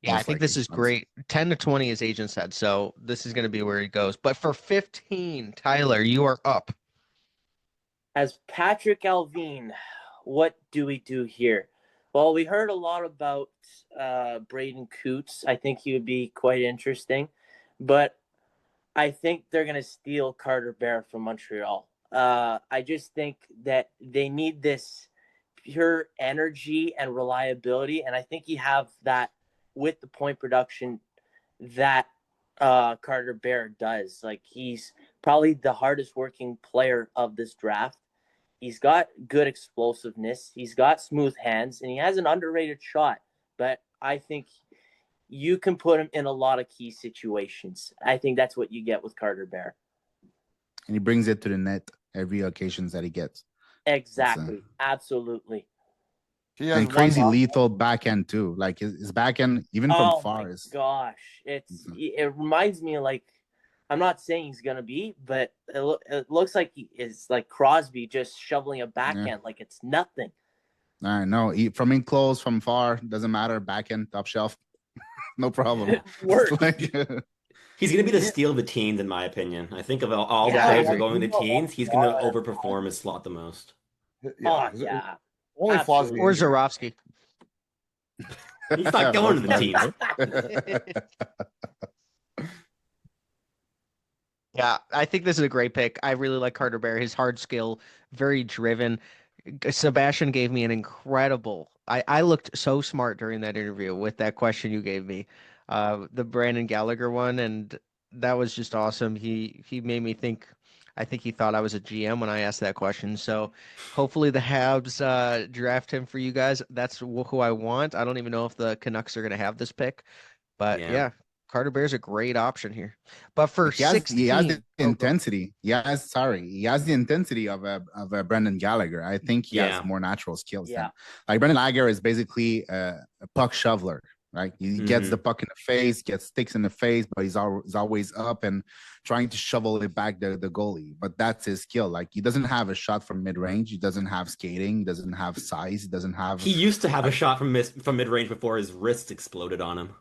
Yeah, I think this is great. 10 to 20, as Agent said. So this is going to be where he goes. But for 15, Tyler, you are up. As Patrick Alvin, what do we do here? Well, we heard a lot about Braden Coots. I think he would be quite interesting. But I think they're going to steal Carter Bear from Montreal. I just think that they need this pure energy and reliability. And I think you have that with the point production that Carter Bear does. Like he's probably the hardest working player of this draft. He's got good explosiveness. He's got smooth hands, and he has an underrated shot. But I think you can put him in a lot of key situations. I think that's what you get with Carter Bear. And he brings it to the net every occasions that he gets. Exactly. Absolutely. And crazy lethal backhand too. Like his backhand, even from far, is gosh, it reminds me of like, I'm not saying he's gonna be, but it looks like it's like Crosby just shoveling a backhand like it's nothing. I know. From in close, from far, doesn't matter. Backhand, top shelf, no problem. He's going to be the steal of the teens, in my opinion. I think of all the players who are going to the teens, he's going to overperform his slot the most. Yeah. Only flaws. Or Zarovsky. He's not going to the teens. Yeah, I think this is a great pick. I really like Carter Bear. His hard skill, very driven. Sebastian gave me an incredible. I looked so smart during that interview with that question you gave me, the Brandon Gallagher one, and that was just awesome. He made me think. I think he thought I was a GM when I asked that question. So hopefully the Habs draft him for you guys. That's who I want. I don't even know if the Canucks are going to have this pick, but Yeah. yeah, Carter Bear's a great option here. But for Like, he has the 16, oh, go. intensity. He has the intensity of a Brendan Gallagher. I think he has Yeah. more natural skills Yeah. than like Brendan Gallagher is basically a puck shoveler. Right, he gets the puck in the face, gets sticks in the face, but he's always up and trying to shovel it back the goalie. But that's his skill. Like, he doesn't have a shot from mid range. He doesn't have skating. He doesn't have size. He doesn't have. He used to have a shot from mid range before his wrist exploded on him.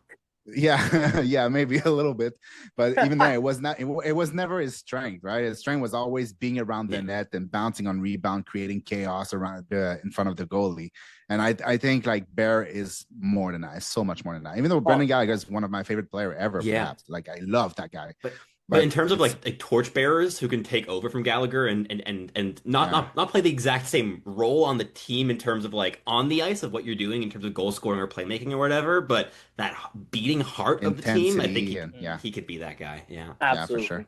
Yeah, yeah, maybe a little bit, but even then, it was not. It was never his strength, right? His strength was always being around the net and bouncing on rebound, creating chaos around in front of the goalie. And I think like Bear is more than that. So much more than that. Even though Brendan Gallagher is one of my favorite player ever, perhaps. Like, I love that guy. But in terms of like torch bearers who can take over from Gallagher and not play the exact same role on the team in terms of like on the ice of what you're doing in terms of goal scoring or playmaking or whatever, but that beating heart of the team, I think he could be that guy. Yeah. Absolutely. Yeah, for sure.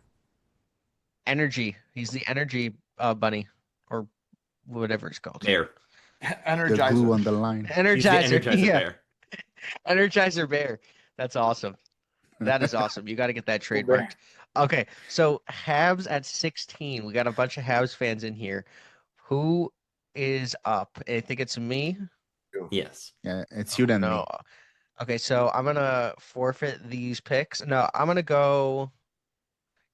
Energy. He's the energy bunny or whatever it's called. Bear. Energizer. The glue on the line. Energizer. He's the Energizer Bear. Energizer Bear. That's awesome. That is awesome. You got to get that trademarked. Okay, so Habs at 16. We got a bunch of Habs fans in here. Who is up? I think it's me. Yes. Yeah, it's you then. No. Okay, so I'm gonna forfeit these picks. No, I'm gonna go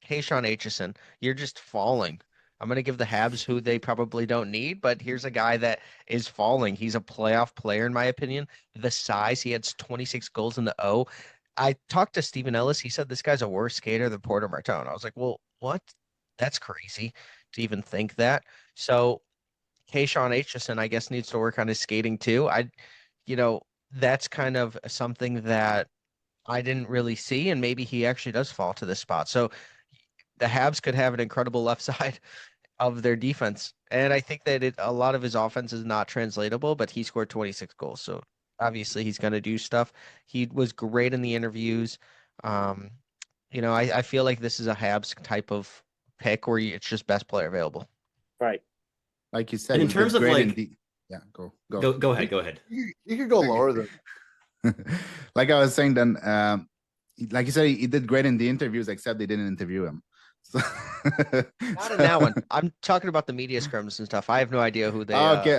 Acheson. You're just falling. I'm gonna give the Habs who they probably don't need, but here's a guy that is falling. He's a playoff player, in my opinion. The size, he had 26 goals in the O. I talked to Steven Ellis. He said this guy's a worse skater than Porter Martone. I was like, well, what? That's crazy to even think that. So Acheson, I guess, needs to work on his skating too. That's kind of something that I didn't really see, and maybe he actually does fall to this spot. So the Habs could have an incredible left side of their defense. And I think that a lot of his offense is not translatable, but he scored 26 goals. So obviously he's going to do stuff. He was great in the interviews. I feel like this is a Habs type of pick where it's just best player available. Right. Like you said, And in terms of like, go ahead. You could go lower than. Like I was saying, then, like you said, he did great in the interviews, except they didn't interview him. So not in that one. I'm talking about the media scrims and stuff. I have no idea who they. Okay.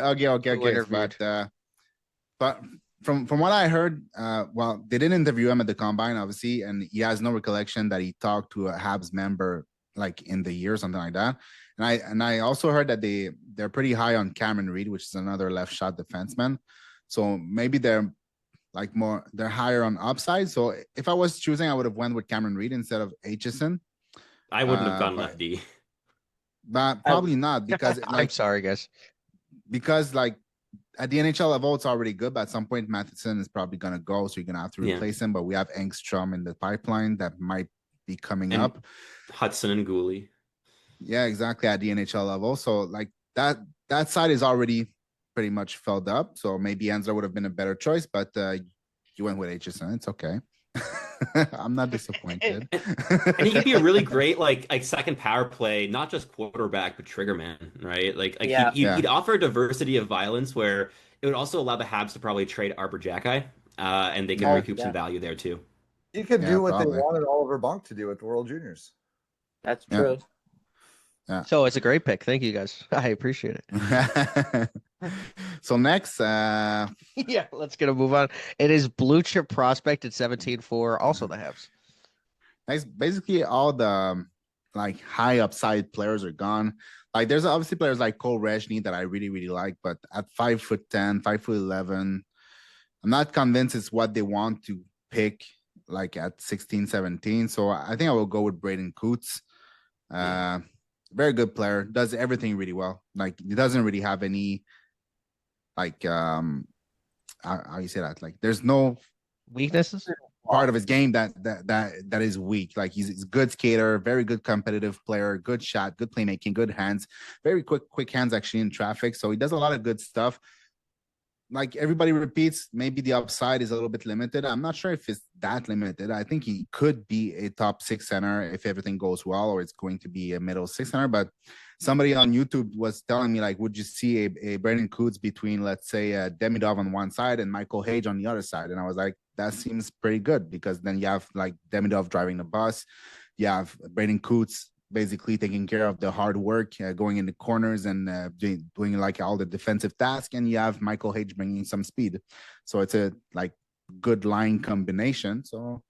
But from what I heard, they didn't interview him at the combine, obviously, and he has no recollection that he talked to a Habs member like in the year or something like that. And I also heard that they're pretty high on Cameron Reed, which is another left shot defenseman. So maybe they're higher on upside. So if I was choosing, I would have went with Cameron Reed instead of Acheson. I wouldn't have gone left D. But probably not, because I'm sorry, guys. Because like at the NHL level, it's already good, but at some point Matheson is probably gonna go, so you're gonna have to replace him. But we have Engstrom in the pipeline that might be coming up. Hudson and Goalie. Yeah, exactly, at the NHL level. So like that side is already pretty much filled up. So maybe Ansler would have been a better choice, but you went with Acheson. It's okay. I'm not disappointed. And he could be a really great like second power play, not just quarterback, but trigger man, right? He'd offer a diversity of violence where it would also allow the Habs to probably trade Arbor Jacki, and they could recoup some value there too. You could do what they wanted Oliver Bonk to do at the World Juniors. That's true. Yeah. So it's a great pick. Thank you, guys. I appreciate it. So next, let's get a move on. It is blue chip prospect at 17-4, also the Habs. Next, basically all the like high upside players are gone. Like there's obviously players like Cole Reshny that I really, really like, but at 5'10", 5'11", I'm not convinced it's what they want to pick like at 16, 17. So I think I will go with Braden Coots. Very good player, does everything really well. Like he doesn't really have any like how you say that? Like there's no weaknesses part of his game that is weak. Like he's a good skater, very good competitive player, good shot, good playmaking, good hands, very quick hands actually in traffic. So he does a lot of good stuff. like everybody repeats, maybe the upside is a little bit limited. I'm not sure if it's that limited. I think he could be a top 6 center if everything goes well, or it's going to be a middle 6 center. But somebody on YouTube was telling me, like, would you see a Brandon Coots between, let's say, Demidov on one side and Michael Hage on the other side? And I was like, that seems pretty good, because then you have like Demidov driving the bus, you have Brandon Coots basically taking care of the hard work, going in the corners and doing like all the defensive tasks, and you have Michael Hage bringing some speed. So it's a like good line combination. So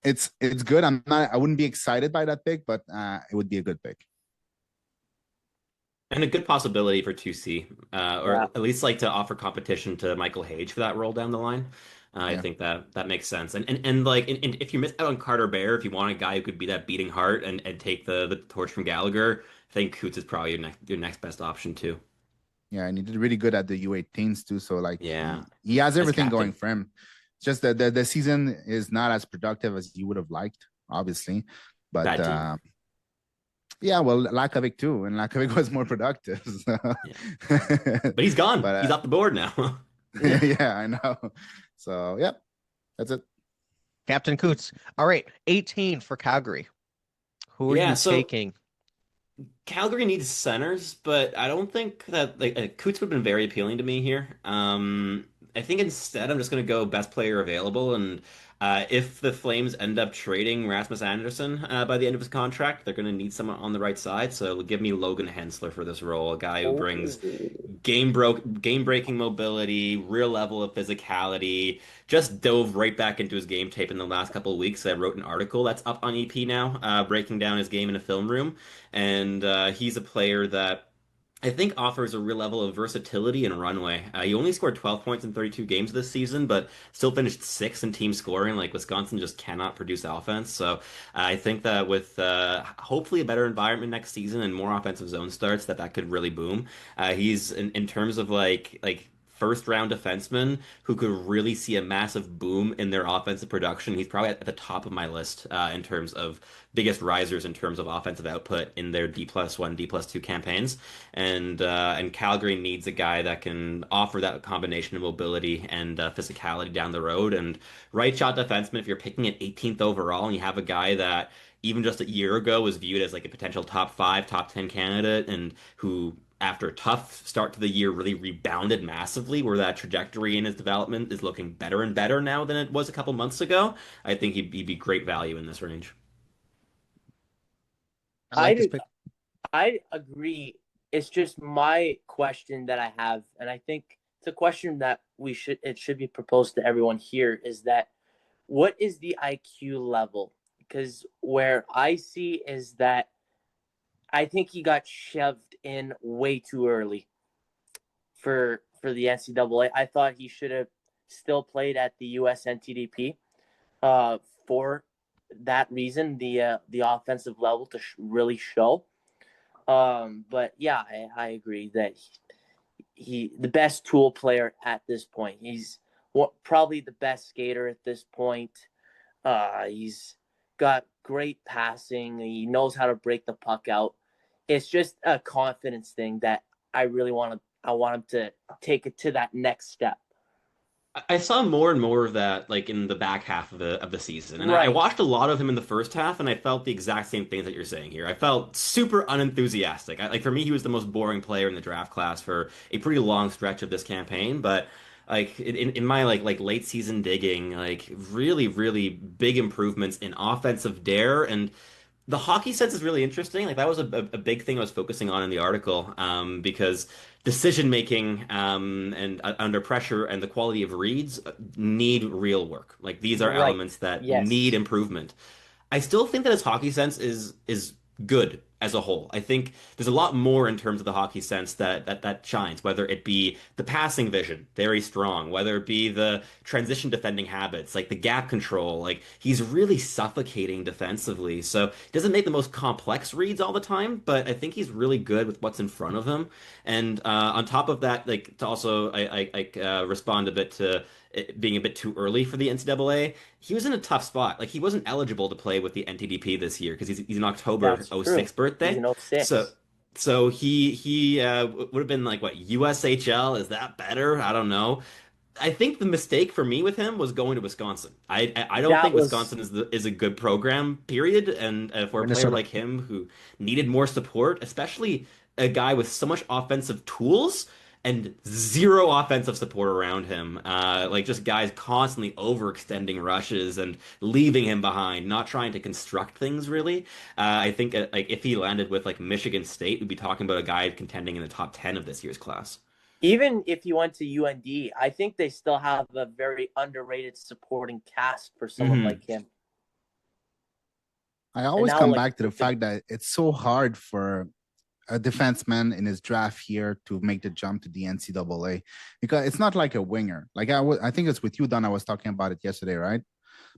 it's good. I wouldn't be excited by that pick, but it would be a good pick. And a good possibility for 2C, or Yeah. at least like to offer competition to Michael Hage for that role down the line. I Yeah. think that makes sense. And like, and if you miss out on Carter Bear, if you want a guy who could be that beating heart and take the torch from Gallagher, I think Coots is probably your next best option too. Yeah, and he did really good at the U18s too. So like, Yeah, he has everything captain. going for him. It's just that the season is not as productive as you would have liked, obviously. But Bad team. yeah, well, Lakovic too, and Lakovic was more productive. So. Yeah. But he's gone. But, he's off the board now. yeah, I know. So, yep, that's it. Captain Coots. All right, 18 for Calgary. Who are you taking? Calgary needs centers, but I don't think that like Coots would have been very appealing to me here. I think instead I'm just going to go best player available, and if the Flames end up trading Rasmus Andersson by the end of his contract, they're going to need someone on the right side. So give me Logan Hensler for this role, a guy who brings game breaking mobility, real level of physicality. Just dove right back into his game tape in the last couple of weeks. I wrote an article that's up on EP now, breaking down his game in a film room, and he's a player that I think offers a real level of versatility and runway. He only scored 12 points in 32 games this season, but still finished sixth in team scoring. Like Wisconsin just cannot produce offense. So I think that with hopefully a better environment next season and more offensive zone starts, that could really boom. He's in terms of like first round defenseman who could really see a massive boom in their offensive production. He's probably at the top of my list in terms of biggest risers in terms of offensive output in their D+1, D+2 campaigns. And Calgary needs a guy that can offer that combination of mobility and physicality down the road. And right shot defenseman, if you're picking at 18th overall and you have a guy that even just a year ago was viewed as like a potential top 5, top 10 candidate, and who after a tough start to the year really rebounded massively, where that trajectory in his development is looking better and better now than it was a couple months ago, I think he'd be great value in this range. I agree. It's just my question that I have, and I think it's a question that it should be proposed to everyone here, is that what is the IQ level? Because where I see is that I think he got shoved in way too early for the NCAA. I thought he should have still played at the US NTDP for that reason, the offensive level to really show. But yeah, I agree that he the best tool player at this point. He's probably the best skater at this point. He's got great passing. He knows how to break the puck out. It's just a confidence thing that I really want him to take it to that next step. I saw more and more of that like in the back half of the season. And Right. I watched a lot of him in the first half, and I felt the exact same things that you're saying here. I felt super unenthusiastic. Like for me, he was the most boring player in the draft class for a pretty long stretch of this campaign. But like in my like late season digging, like really, really big improvements in offensive dare, and the hockey sense is really interesting. Like that was a big thing I was focusing on in the article, because decision making and under pressure and the quality of reads need real work. Like these are Right. elements that Yes. need improvement. I still think that his hockey sense is good as a whole. I think there's a lot more in terms of the hockey sense that shines, whether it be the passing vision, very strong, whether it be the transition defending habits, like the gap control, like he's really suffocating defensively. So he doesn't make the most complex reads all the time, but I think he's really good with what's in front of him. And on top of that, like to also I respond a bit to it being a bit too early for the NCAA. He was in a tough spot. Like he wasn't eligible to play with the NTDP this year because he's an October That's 06 true. birthday. He's an 06. So So he would have been like what, USHL? Is that better? I don't know. I think the mistake for me with him was going to Wisconsin. I don't That think was Wisconsin is a good program, period. And for a player Minnesota. like him who needed more support, especially a guy with so much offensive tools and zero offensive support around him, like just guys constantly overextending rushes and leaving him behind, not trying to construct things really. I think like if he landed with like Michigan State, we'd be talking about a guy contending in the top 10 of this year's class. even if you went to UND, I think they still have a very underrated supporting cast for someone Hmm. like him. I And always now, come like, back to the fact that it's so hard for a defenseman in his draft here to make the jump to the NCAA because it's not like a winger. Like I think it's with you, Don. I was talking about it yesterday, right?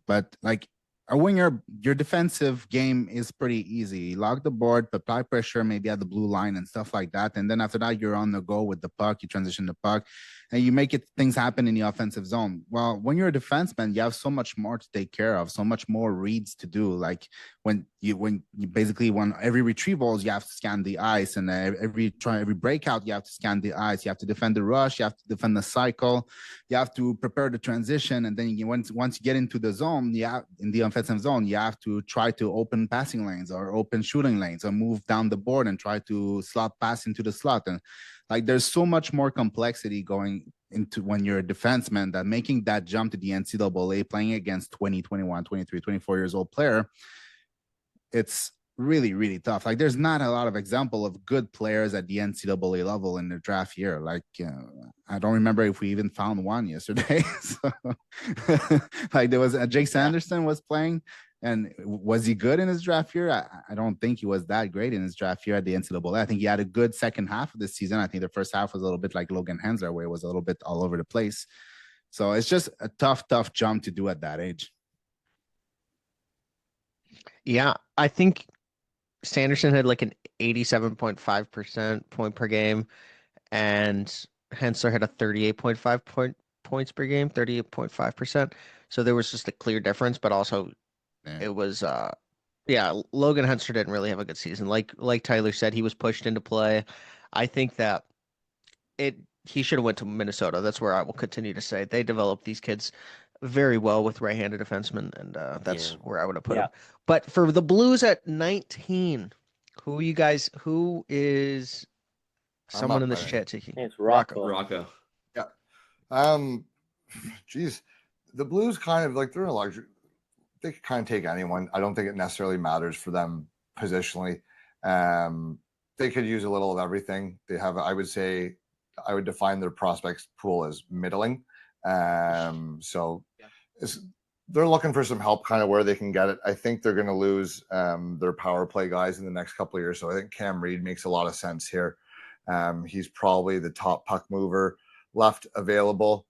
But like a winger, your defensive game is pretty easy. Lock the board, apply pressure, maybe at the blue line and stuff like that. And then after that, you're on the go with the puck. You transition the puck, and you make it things happen in the offensive zone. Well, when you're a defenseman, you have so much more to take care of, so much more reads to do. Like when you basically when every retrievals, you have to scan the ice, and every breakout, you have to scan the ice. You have to defend the rush, you have to defend the cycle, you have to prepare the transition, and then once you get into the zone, in the offensive zone, you have to try to open passing lanes or open shooting lanes or move down the board and try to slot pass into the slot. And like there's so much more complexity going into when you're a defenseman that making that jump to the NCAA, playing against 20, 21, 23, 24 years old player, it's really, really tough. Like there's not a lot of example of good players at the NCAA level in the draft year. Like I don't remember if we even found one yesterday. So, like there was Jake Sanderson was playing, and was he good in his draft year? I don't think he was that great in his draft year at the NCAA. I think he had a good second half of the season. I think the first half was a little bit like Logan Hensler, where it was a little bit all over the place. So it's just a tough jump to do at that age. Yeah, I think Sanderson had like an 87.5% point per game, and Hensler had a 38.5 points per game, 38.5%. So there was just a clear difference, but also Yeah. it was yeah, Logan Hensler didn't really have a good season. Like Tyler said, he was pushed into play. I think that it he should have went to Minnesota. That's where I will continue to say they developed these kids very well with right-handed defensemen, and that's Yeah. where I would have put Yeah. him. But for the Blues at 19, who is someone up in this by- chat taking? It's Rocco. Rocco. Geez, the Blues kind of like they're in a luxury. They could kind of take anyone. I don't think it necessarily matters for them positionally. They could use a little of everything. They have, I would say, I would define their prospects pool as middling. So they're looking for some help kind of where they can get it. I think they're going to lose their power play guys in the next couple of years. So I think Cam Reed makes a lot of sense here. He's probably the top puck mover left available.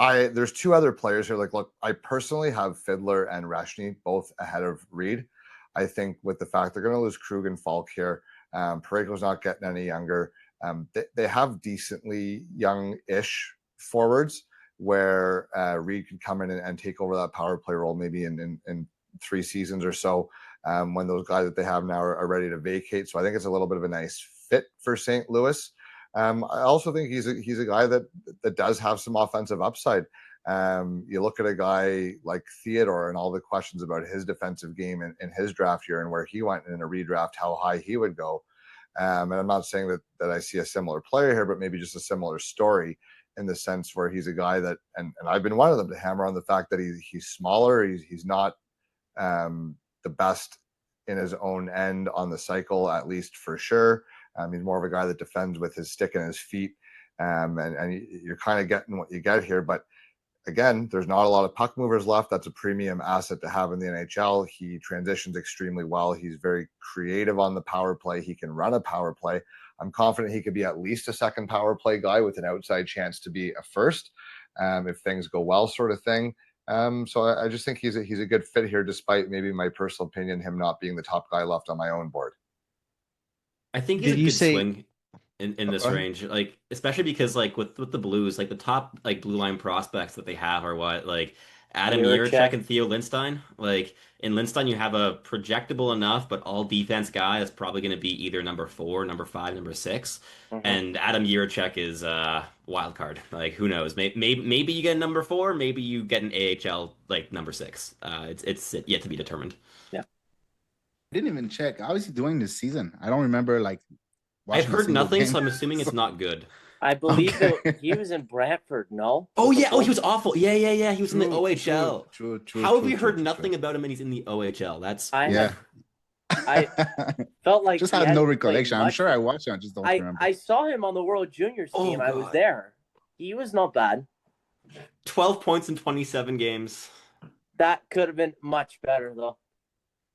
There's two other players here. Like, look, I personally have Fiddler and Reshny both ahead of Reed. I think with the fact they're going to lose Krug and Falk here, Parayko's not getting any younger. They have decently young-ish forwards where Reed could come in and take over that power play role maybe in 3 seasons or so when those guys that they have now are ready to vacate. So I think it's a little bit of a nice fit for St. Louis. I also think he's a guy that does have some offensive upside. You look at a guy like Theodore and all the questions about his defensive game in his draft year and where he went in a redraft, how high he would go. And I'm not saying that I see a similar player here, but maybe just a similar story in the sense where he's a guy that, and I've been one of them to hammer on the fact that he's smaller. He's not the best in his own end on the cycle, at least for sure. He's more of a guy that defends with his stick and his feet. And you're kind of getting what you get here. But again, there's not a lot of puck movers left. That's a premium asset to have in the NHL. He transitions extremely well. He's very creative on the power play. He can run a power play. I'm confident he could be at least a second power play guy with an outside chance to be a first if things go well, sort of thing. So I just think he's a good fit here, despite maybe my personal opinion, him not being the top guy left on my own board. I think he's Did a you good say swing in this range, like especially because like with the Blues, like the top like blue line prospects that they have are what like Adam Jiricek. Jiricek and Theo Lindstein. Like in Lindstein, you have a projectable enough, but all defense guy is probably going to be either number 4, number 5, number 6. Mhm. And Adam Jiricek is wild card. Like who knows? Maybe you get a number 4, maybe you get an AHL like number 6. It's yet to be determined. Yeah. I didn't even check. How is he doing this season? I don't remember like I've watching a heard single nothing, game. so I'm assuming it's not good. I believe Okay. that he was in Brantford. No. Oh yeah, he was awful. Yeah. He was in the True, OHL. True. How have you heard nothing about him and he's in the OHL? That's I I felt like just he have no hadn't played recollection. I'm much. sure I watched it. I just don't remember. I saw him on the World Juniors Oh, team. I was God. there. He was not bad. 12 points in 27 games. That could have been much better though.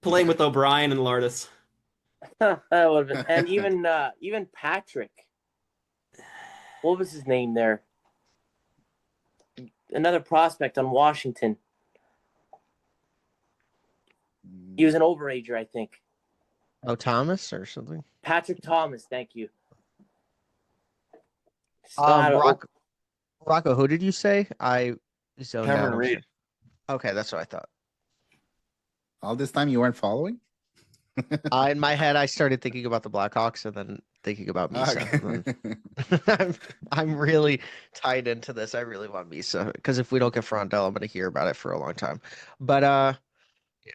Playing with O'Brien and Lardis. That would have been, and even Patrick. What was his name there? Another prospect on Washington. He was an overager, I think. Oh, Thomas or something. Patrick Thomas, thank you. Still had a- Rocco, who did you say? I zoned Cameron out. Reed. Okay, that's what I thought. All this time you weren't following? In my head, I started thinking about the Blackhawks and then thinking about Misa. Okay. I'm really tied into this. I really want Misa because if we don't get Frondell, I'm going to hear about it for a long time. But yeah,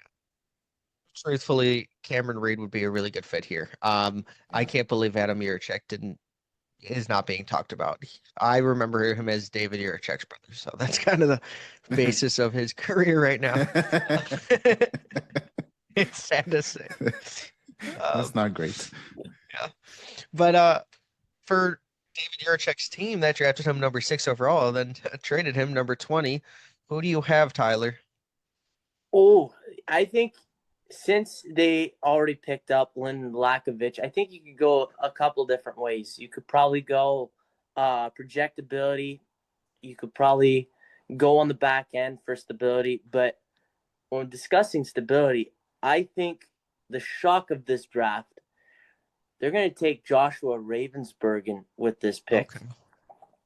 truthfully, Cameron Reed would be a really good fit here. I can't believe Adam Jiricek is not being talked about. I remember him as David Jiricek's brother, so that's kind of the basis of his career right now. It's sad to say. That's not great. Yeah. But for David Jiricek's team that drafted him number 6 overall, then traded him number 20, who do you have, Tyler? Oh, I think since they already picked up Lyndon Lakovic, I think you could go a couple different ways. You could probably go projectability. You could probably go on the back end for stability. But when discussing stability, I think the shock of this draft, they're going to take Joshua Ravensbergen with this pick. Okay.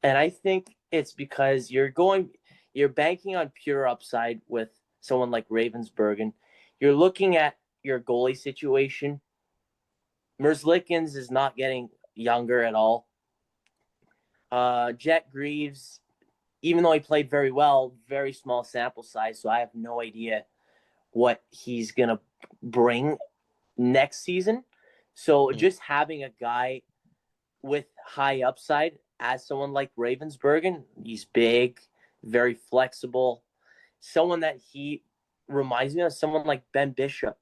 And I think it's because you're banking on pure upside with someone like Ravensbergen. You're looking at your goalie situation. Merzlikins is not getting younger at all. Jet Greaves, even though he played very well, very small sample size, so I have no idea what he's going to bring next season. So just having a guy with high upside as someone like Ravensbergen, he's big, very flexible, someone that he reminds me of someone like Ben Bishop.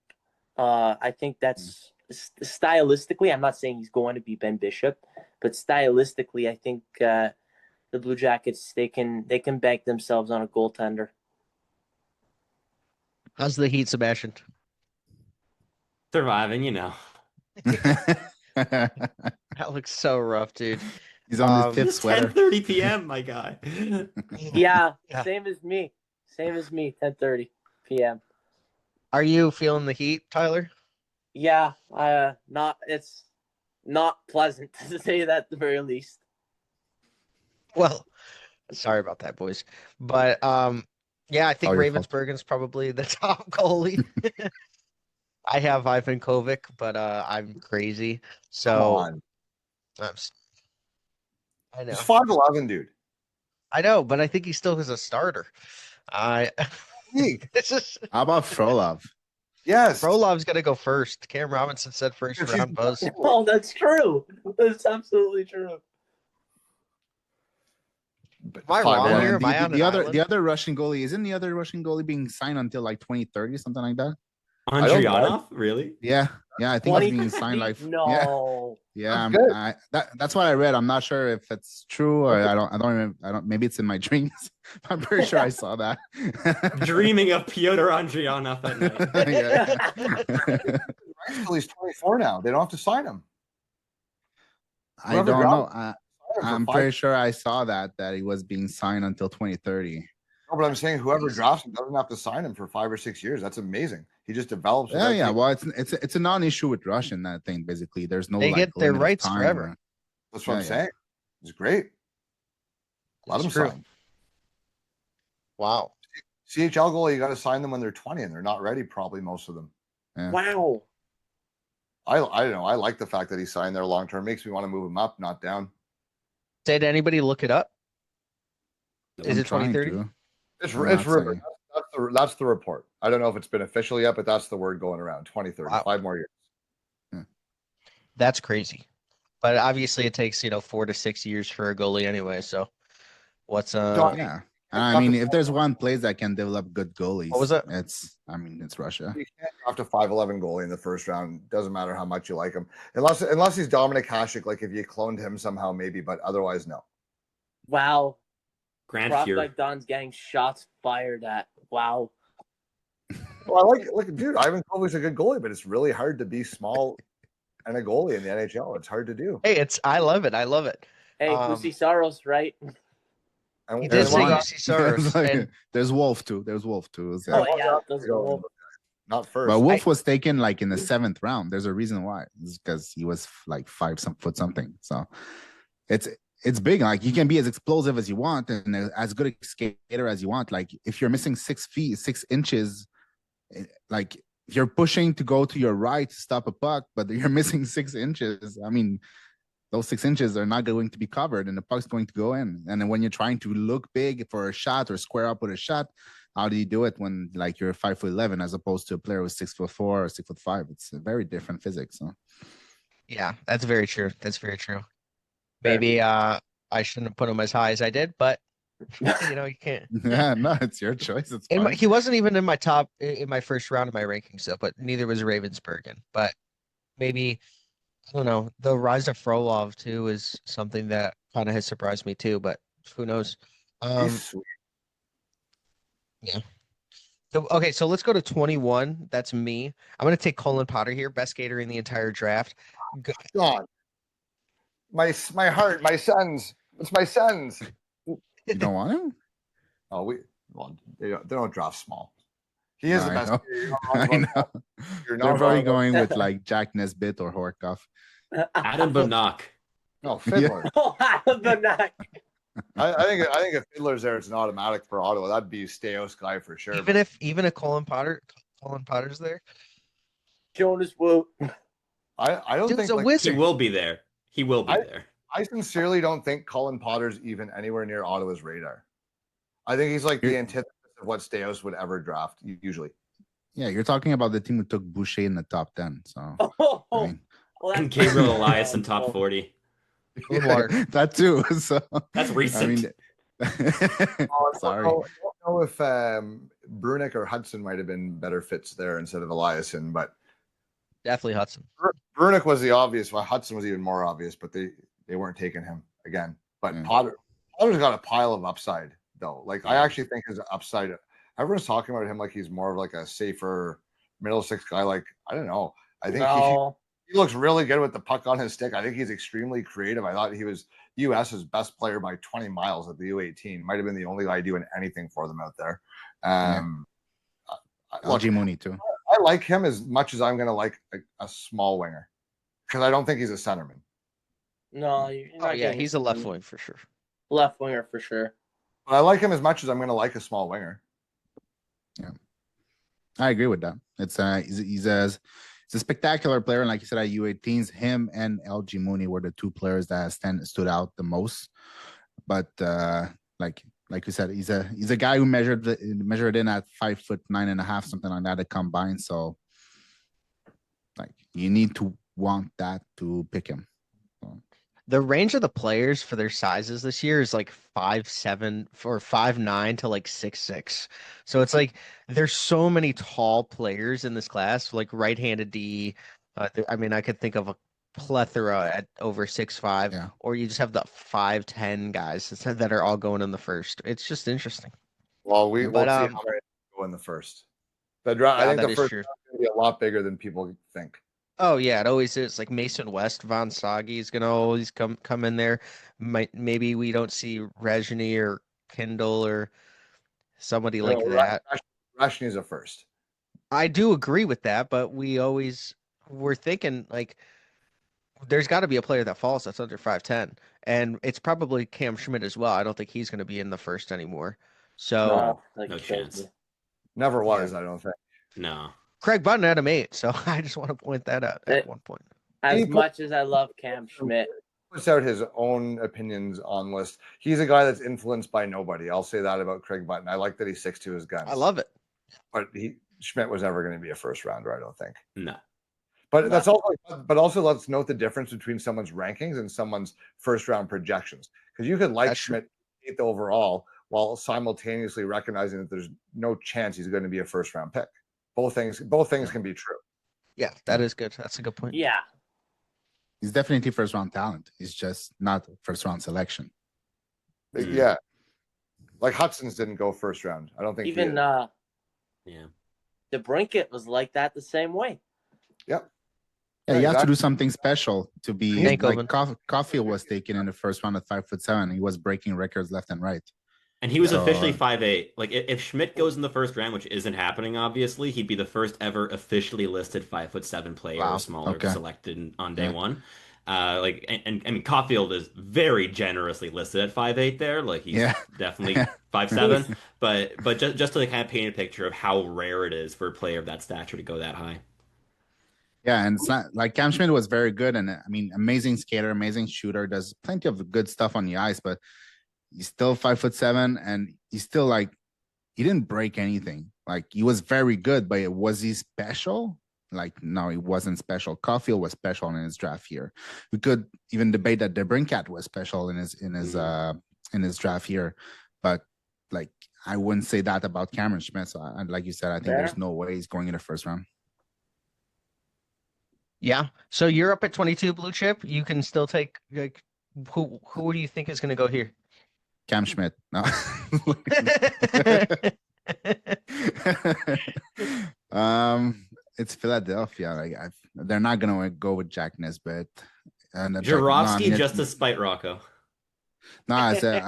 I think that's stylistically, I'm not saying he's going to be Ben Bishop, but stylistically, I think the Blue Jackets, they can bank themselves on a goaltender. How's the Heat, Sebastian? Surviving, you know. That looks so rough, dude. He's on his fifth It's sweater. 10:30 p.m., my guy. Yeah, Yeah. same as me. 10:30 p.m. Are you feeling the heat, Tyler? Yeah, it's not pleasant to say that at the very least. Well, sorry about that, boys. But yeah, I think All your fault. Ravensbergen's probably the top goalie. I have Ivan Kovic, but I'm crazy. Come So on. I know. He's 5'11", dude. I know, but I think he still is a starter. It's just How about Frolov? Yes. Frolov's gonna go first. Cam Robinson said first round buzz. Oh, that's true. That's absolutely true. Am I wrong here? Am I on The an other island? the other Russian goalie, isn't the other Russian goalie being signed until like 2030, something like that? Andrianov? Really? Yeah, I think he's being signed like No. Yeah, That's that's what I read. I'm not sure if it's true or I don't remember. Maybe it's in my dreams. I'm pretty sure I saw that. Dreaming of Pyotr Andrianov at night. Yeah. Until he's 24 now. They don't have to sign him. I Whoever don't dropped know. him for I'm five- pretty sure I saw that he was being signed until 2030. No, but I'm saying whoever drafts him doesn't have to sign him for 5 or 6 years. That's amazing. He just develops. Yeah. without Well, it's a non-issue with Russian, that thing. Basically, there's no They like, get their limit of rights time forever. or- That's what I'm Yeah. saying. It's great. Let It's him true. sign. Wow. CHL goalie, you got to sign them when they're 20, and they're not ready. Probably most of them. Yeah. Wow. I don't know. I like the fact that he signed there long term. Makes me want to move him up, not down. Did anybody look it up? Is I'm it trying 2030? to. It's I'm it's not rumor. saying. That's the report. I don't know if it's been official yet, but that's the word going around. 2030, Wow. 5 more years. That's crazy. But obviously it takes, 4 to 6 years for a goalie anyway. So what's Don't- Yeah. I mean, if there's one place that can develop good goalies, What was it? it's Russia. You can't draft a 5'11" goalie in the first round. Doesn't matter how much you like him, unless he's Dominic Hasek. Like if you cloned him somehow, maybe, but otherwise, no. Wow. Grand Brock Fury. like Don's getting shots fired at. Wow. Well, dude, Ivan Koval's a good goalie, but it's really hard to be small and a goalie in the NHL. It's hard to do. Hey, I love it. I love it. Hey, Lucy Saros, right? And He did There's say one. UC Soros. And There's Wolf too. Oh, yeah. Those are not first. But Wolf was taken like in the 7th round. There's a reason why. It's because he was like 5 foot something. So it's big. Like you can be as explosive as you want and as good a skater as you want. Like if you're missing 6 feet, 6 inches, like if you're pushing to go to your right to stop a puck, but you're missing 6 inches. I mean, those 6 inches are not going to be covered and the puck's going to go in. And then when you're trying to look big for a shot or square up with a shot, how do you do it when like you're 5'11" as opposed to a player who's 6'4" or 6'5"? It's a very different physics. So yeah, that's very true. That's very true. Maybe I shouldn't have put him as high as I did, but you can't. yeah, no, it's your choice. It's fine. He wasn't even in my first round of my rankings, so but neither was Ravensburgen. But maybe I don't know. The rise of Frolov too is something that kind of has surprised me too, but who knows? He's sweet. Yeah. So okay, so let's go to 21. That's me. I'm gonna take Colin Potter here, best skater in the entire draft. John, my heart, my sons. It's my sons. You don't want him? Oh, they don't draft small. He is the best. I know. You're They're not probably going with like Jack Nesbitt or Horkoff. Adam Bonak. No, Fiddler. Oh, Bonak. I think if Fiddler's there, it's an automatic for Ottawa. That'd be Steos guy for sure. Even if Colin Potter's there. Jonas Woot. I don't Dude's think a wizard. He will be there. He will be there. I sincerely don't think Colin Potter's even anywhere near Ottawa's radar. I think he's like the antithesis of what Steos would ever draft usually. Yeah, you're talking about the team who took Boucher in the top 10. So I mean, And Gabriel Elias in top 40. that too. So That's recent. I mean, sorry. I don't know if Brunick or Hudson might have been better fits there instead of Eliason, but Definitely Hudson. Brunick was the obvious. Well, Hudson was even more obvious, but they weren't taking him again. But Potter's got a pile of upside though. Like I actually think his upside. Everyone's talking about him like he's more of like a safer middle six guy. Like I don't know. I think he looks really good with the puck on his stick. I think he's extremely creative. I thought he was US's best player by 20 miles at the U18. Might have been the only guy doing anything for them out there. LG Mooney too. I like him as much as I'm going to like a small winger because I don't think he's a centerman. No, he's a left wing for sure. Left winger for sure. But I like him as much as I'm going to like a small winger. Yeah, I agree with that. It's he's a spectacular player, and like you said, at U18s, him and LG Mooney were the two players that stood out the most. But like you said, he's a guy who measured in at 5'9.5", something like that, to combine. So like you need to want that to pick him. So. The range of the players for their sizes this year is like 5'7" or 5'9" to like 6'6". So it's like there's so many tall players in this class, like right-handed D. I mean, I could think of a plethora at over 6'5", or you just have the 5'10" guys that are all going in the first. It's just interesting. Well, we'll see how many go in the first. I think the first is going to be a lot bigger than people think. Oh yeah, it always is. Like Mason West, Von Sagi is gonna always come in there. Maybe we don't see Rezhny or Kindle or somebody like that. Rezhny is a first. I do agree with that, but we're thinking like there's got to be a player that falls that's under 5'10", and it's probably Cam Schmidt as well. I don't think he's going to be in the first anymore. So no chance. Never was, I don't think. No. Craig Button had him 8, so I just want to point that out at one point. As much as I love Cam Schmidt, puts out his own opinions on list. He's a guy that's influenced by nobody. I'll say that about Craig Button. I like that he sticks to his guns. I love it. But Schmidt was never going to be a first rounder, I don't think. No. But that's also let's note the difference between someone's rankings and someone's first round projections. Because you could like Schmidt 8th overall while simultaneously recognizing that there's no chance he's going to be a first round pick. Both things can be true. Yeah, that is good. That's a good point. Yeah. He's definitely first round talent. He's just not first round selection. Yeah. Like Hudson's didn't go first round. I don't think even DeBrincat was like that the same way. Yep. Yeah, you have to do something special to be like Caulfield was taken in the first round at 5'7". He was breaking records left and right. And he was officially 5'8". Like if Schmidt goes in the first round, which isn't happening, obviously, he'd be the first ever officially listed 5'7" player or smaller selected on day one. I mean, Caulfield is very generously listed at 5'8" there. Like he's definitely 5'7". but just to kind of paint a picture of how rare it is for a player of that stature to go that high. Yeah, and it's not like Cam Schmidt was very good, and I mean, amazing skater, amazing shooter, does plenty of good stuff on the ice, but he's still 5'7", and he's still like he didn't break anything. Like he was very good, but was he special? Like no, he wasn't special. Caulfield was special in his draft year. We could even debate that DeBrincat was special in his draft year, but like I wouldn't say that about Cameron Schmidt. So like you said, I think there's no way he's going in the first round. Yeah. So you're up at 22 blue chip. You can still take like who do you think is going to go here? Cam Schmidt. No. It's Philadelphia. Like they're not going to go with Jack Nesbitt. And Jurovsky just to spite Rocco. No, I said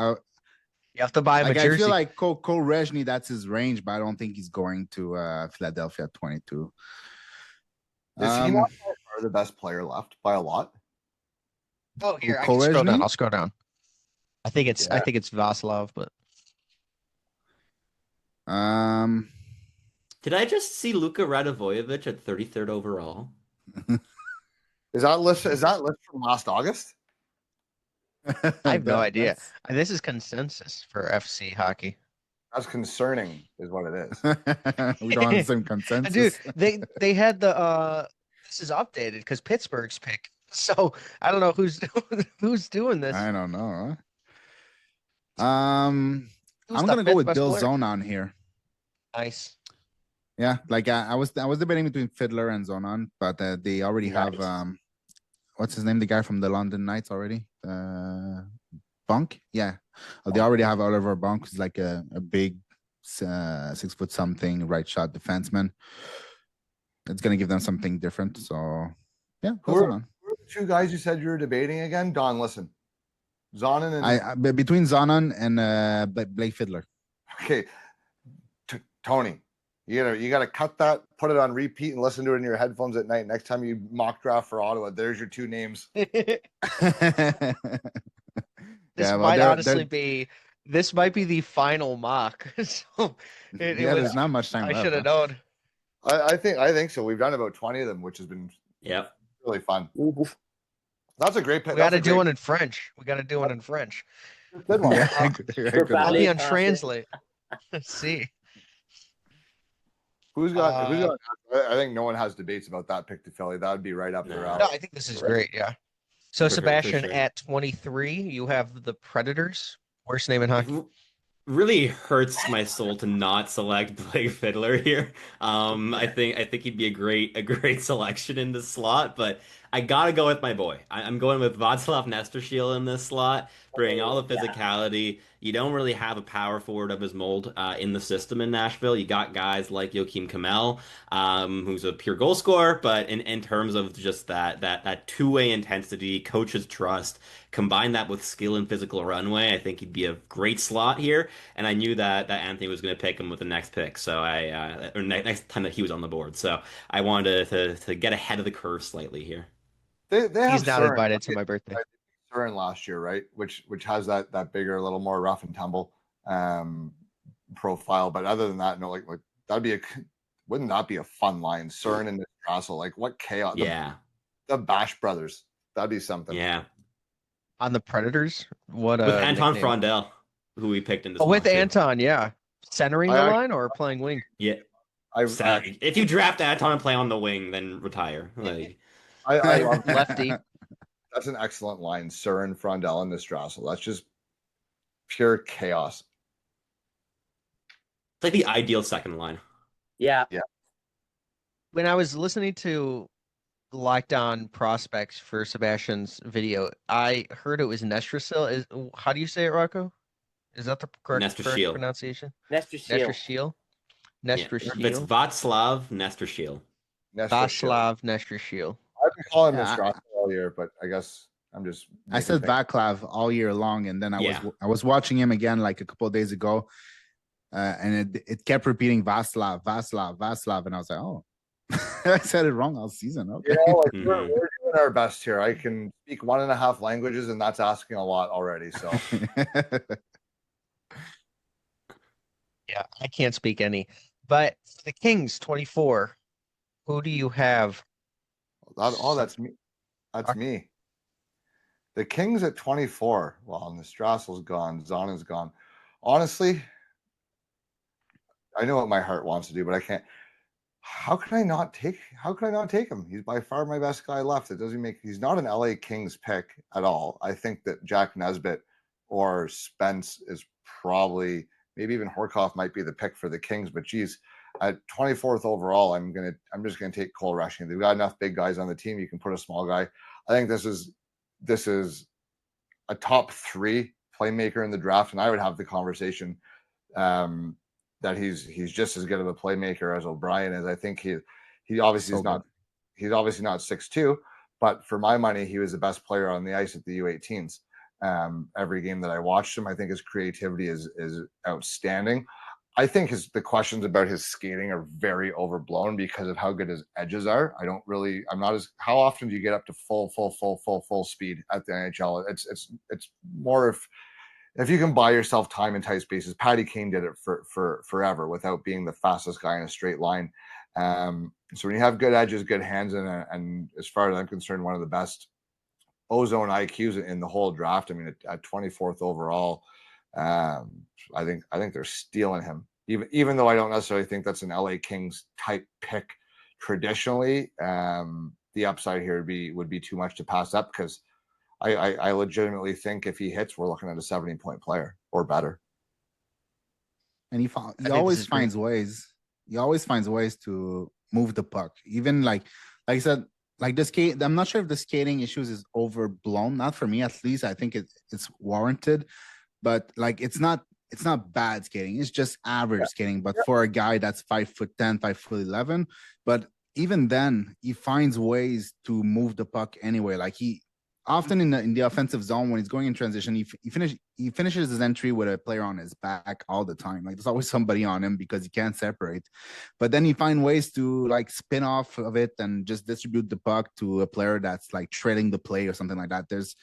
you have to buy him a jersey. I feel like Cole Rezhny, that's his range, but I don't think he's going to Philadelphia at 22. Is he not the best player left by a lot? Oh, here I can scroll down. I'll scroll down. I think it's Vasilov, but did I just see Luka Radivojevic at 33rd overall? Is that list from last August? I have no idea. This is consensus for FC hockey. That's concerning, is what it is. We don't have the same consensus. Dude, they had the this is updated because Pittsburgh's pick. So I don't know who's doing this. I don't know. I'm gonna go with Bill Zonon here. Nice. Yeah, like I was debating between Fiddler and Zonon, but they already have what's his name? The guy from the London Knights already. Bunk, yeah. They already have Oliver Bunk, who's like a big 6 foot something right shot defenseman. It's gonna give them something different. So yeah, who are the two guys you said you were debating again? Don, listen. Zonon and between Zonon and Blake Fiddler. Okay, Tony, you gotta cut that, put it on repeat, and listen to it in your headphones at night. Next time you mock draft for Ottawa, there's your two names. This might be the final mock. So there's not much time. I should have known. I think so. We've done about 20 of them, which has been really fun. That's a great pick. We got to do one in French. Good one. I'll be on Translate. Let's see. Who's got? I think no one has debates about that pick to Philly. That would be right up their alley. No, I think this is great. Yeah. So Sebastian, at 23, you have the Predators. Worst name in hockey. Really hurts my soul to not select Blake Fiddler here. I think he'd be a great selection in this slot, but I gotta go with my boy. I'm going with Václav Nestershil in this slot, bringing all the physicality. You don't really have a power forward of his mold in the system in Nashville. You got guys like Joakim Kamel, who's a pure goal scorer, but in terms of just that two-way intensity, coach's trust, combine that with skill and physical runway, I think he'd be a great slot here. And I knew that Anthony was going to pick him with the next pick, so next time that he was on the board. So I wanted to get ahead of the curve slightly here. He's not invited to my birthday. Surin last year, right? Which has that bigger, a little more rough and tumble profile. But other than that, no, like wouldn't that be a fun line? Cern and Russell, like what chaos? Yeah. The Bash brothers, that'd be something. Yeah. On the Predators, what With Anton nickname? Frondel, who we picked in this Oh, with mock too. Anton, yeah. Centering the line or playing wing? Yeah. If you draft Anton and play on the wing, then retire. Like I love lefty. That's an excellent line. Cern, Frondel, and Strassel. That's just pure chaos. it's like the ideal second line. Yeah. When I was listening to Lockdown Prospects for Sebastian's video, I heard it was Nestrasil. How do you say it, Rocco? Is that the correct pronunciation? Nestrasil. Nestrasil. It's Václav Nestrasil. Václav Nestrasil. I've been calling him Strassel all year, but I guess I'm just. I said Václav all year long, and then I was watching him again like a couple of days ago, and it kept repeating Václav, and I was like, oh, I said it wrong all season. Okay, we're doing our best here. I can speak 1.5 languages, and that's asking a lot already. So. Yeah, I can't speak any. But for the Kings, 24. Who do you have? That's me. That's me. The Kings at 24. Well, Strassel's gone. Zana's gone. Honestly, I know what my heart wants to do, but I can't. How can I not take him? He's by far my best guy left. He's not an LA Kings pick at all. I think that Jack Nesbitt or Spence is probably, maybe even Horkoff might be the pick for the Kings, but geez, at 24th overall, I'm just gonna take Cole Rushing. They've got enough big guys on the team. You can put a small guy. I think this is a top 3 playmaker in the draft, and I would have the conversation that he's just as good of a playmaker as O'Brien is. I think he obviously is not. He's obviously not 6'2", but for my money, he was the best player on the ice at the U18s. Every game that I watched him, I think his creativity is outstanding. I think the questions about his skating are very overblown because of how good his edges are. How often do you get up to full speed at the NHL? It's more if you can buy yourself time in tight spaces. Patty Kane did it for forever without being the fastest guy in a straight line. So when you have good edges, good hands, and as far as I'm concerned, one of the best ozone IQs in the whole draft. I mean, at 24th overall, I think they're stealing him. Even though I don't necessarily think that's an LA Kings type pick traditionally, the upside here would be too much to pass up, because I legitimately think if he hits, we're looking at a 70-point player or better. And he always finds ways. He always finds ways to move the puck. Even like I said, like the skate. I'm not sure if the skating issues is overblown. Not for me, at least. I think it's warranted, but like it's not bad skating. It's just average skating. But for a guy that's 5'10", 5'11", but even then he finds ways to move the puck anyway. Like he often in the offensive zone, when he's going in transition, he finishes his entry with a player on his back all the time. Like there's always somebody on him because he can't separate. But then he finds ways to like spin off of it and just distribute the puck to a player that's like trailing the play or something like that. There's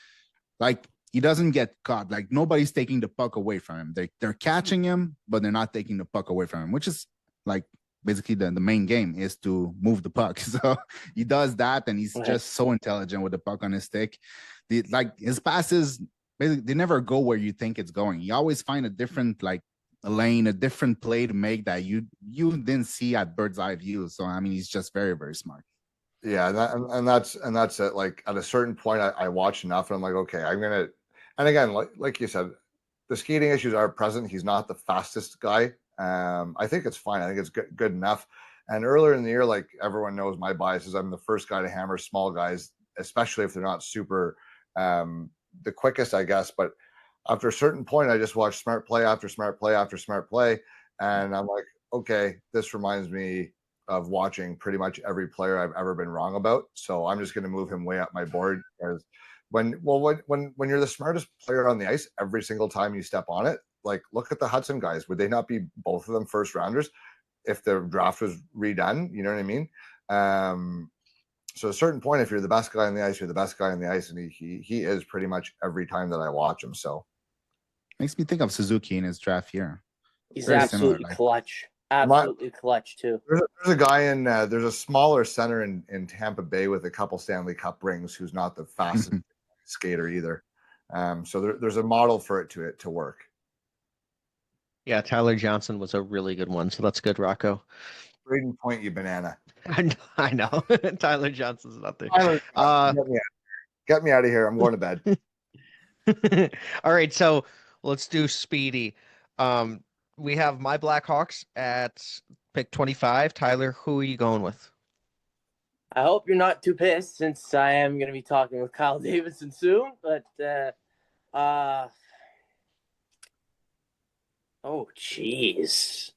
like, he doesn't get caught. Like nobody's taking the puck away from him. They're catching him, but they're not taking the puck away from him, which is like basically the main game is to move the puck. So he does that, and he's just so intelligent with the puck on his stick. His passes, basically, they never go where you think it's going. You always find a different a lane, a different play to make that you didn't see at bird's eye view. So I mean, he's just very, very smart. Yeah, that's it. Like at a certain point, I watch enough, and I'm like, okay, I'm gonna. And again, like you said, the skating issues are present. He's not the fastest guy. I think it's fine. I think it's good enough. And earlier in the year, like everyone knows my biases, I'm the first guy to hammer small guys, especially if they're not super the quickest, I guess. But after a certain point, I just watched smart play after smart play after smart play. And I'm like, okay, this reminds me of watching pretty much every player I've ever been wrong about. So I'm just going to move him way up my board. Because when you're the smartest player on the ice, every single time you step on it, like look at the Hudson guys. Would they not be both of them first rounders if the draft was redone? You know what I mean? So at a certain point, if you're the best guy on the ice, you're the best guy on the ice, and he is pretty much every time that I watch him. So makes me think of Suzuki in his draft year. He's very absolutely clutch. Absolutely clutch too. There's a guy there's a smaller center in Tampa Bay with a couple Stanley Cup rings who's not the fastest skater either. So there's a model for it to work. Yeah, Tyler Johnson was a really good one, so that's good, Rocco. Braden Point, you banana. I know. Tyler Johnson's not there. Tyler, get me out of here. I'm going to bed. All right, so let's do speedy. We have my Blackhawks at pick 25. Tyler, who are you going with? I hope you're not too pissed since I am going to be talking with Kyle Davidson soon. But, oh, jeez.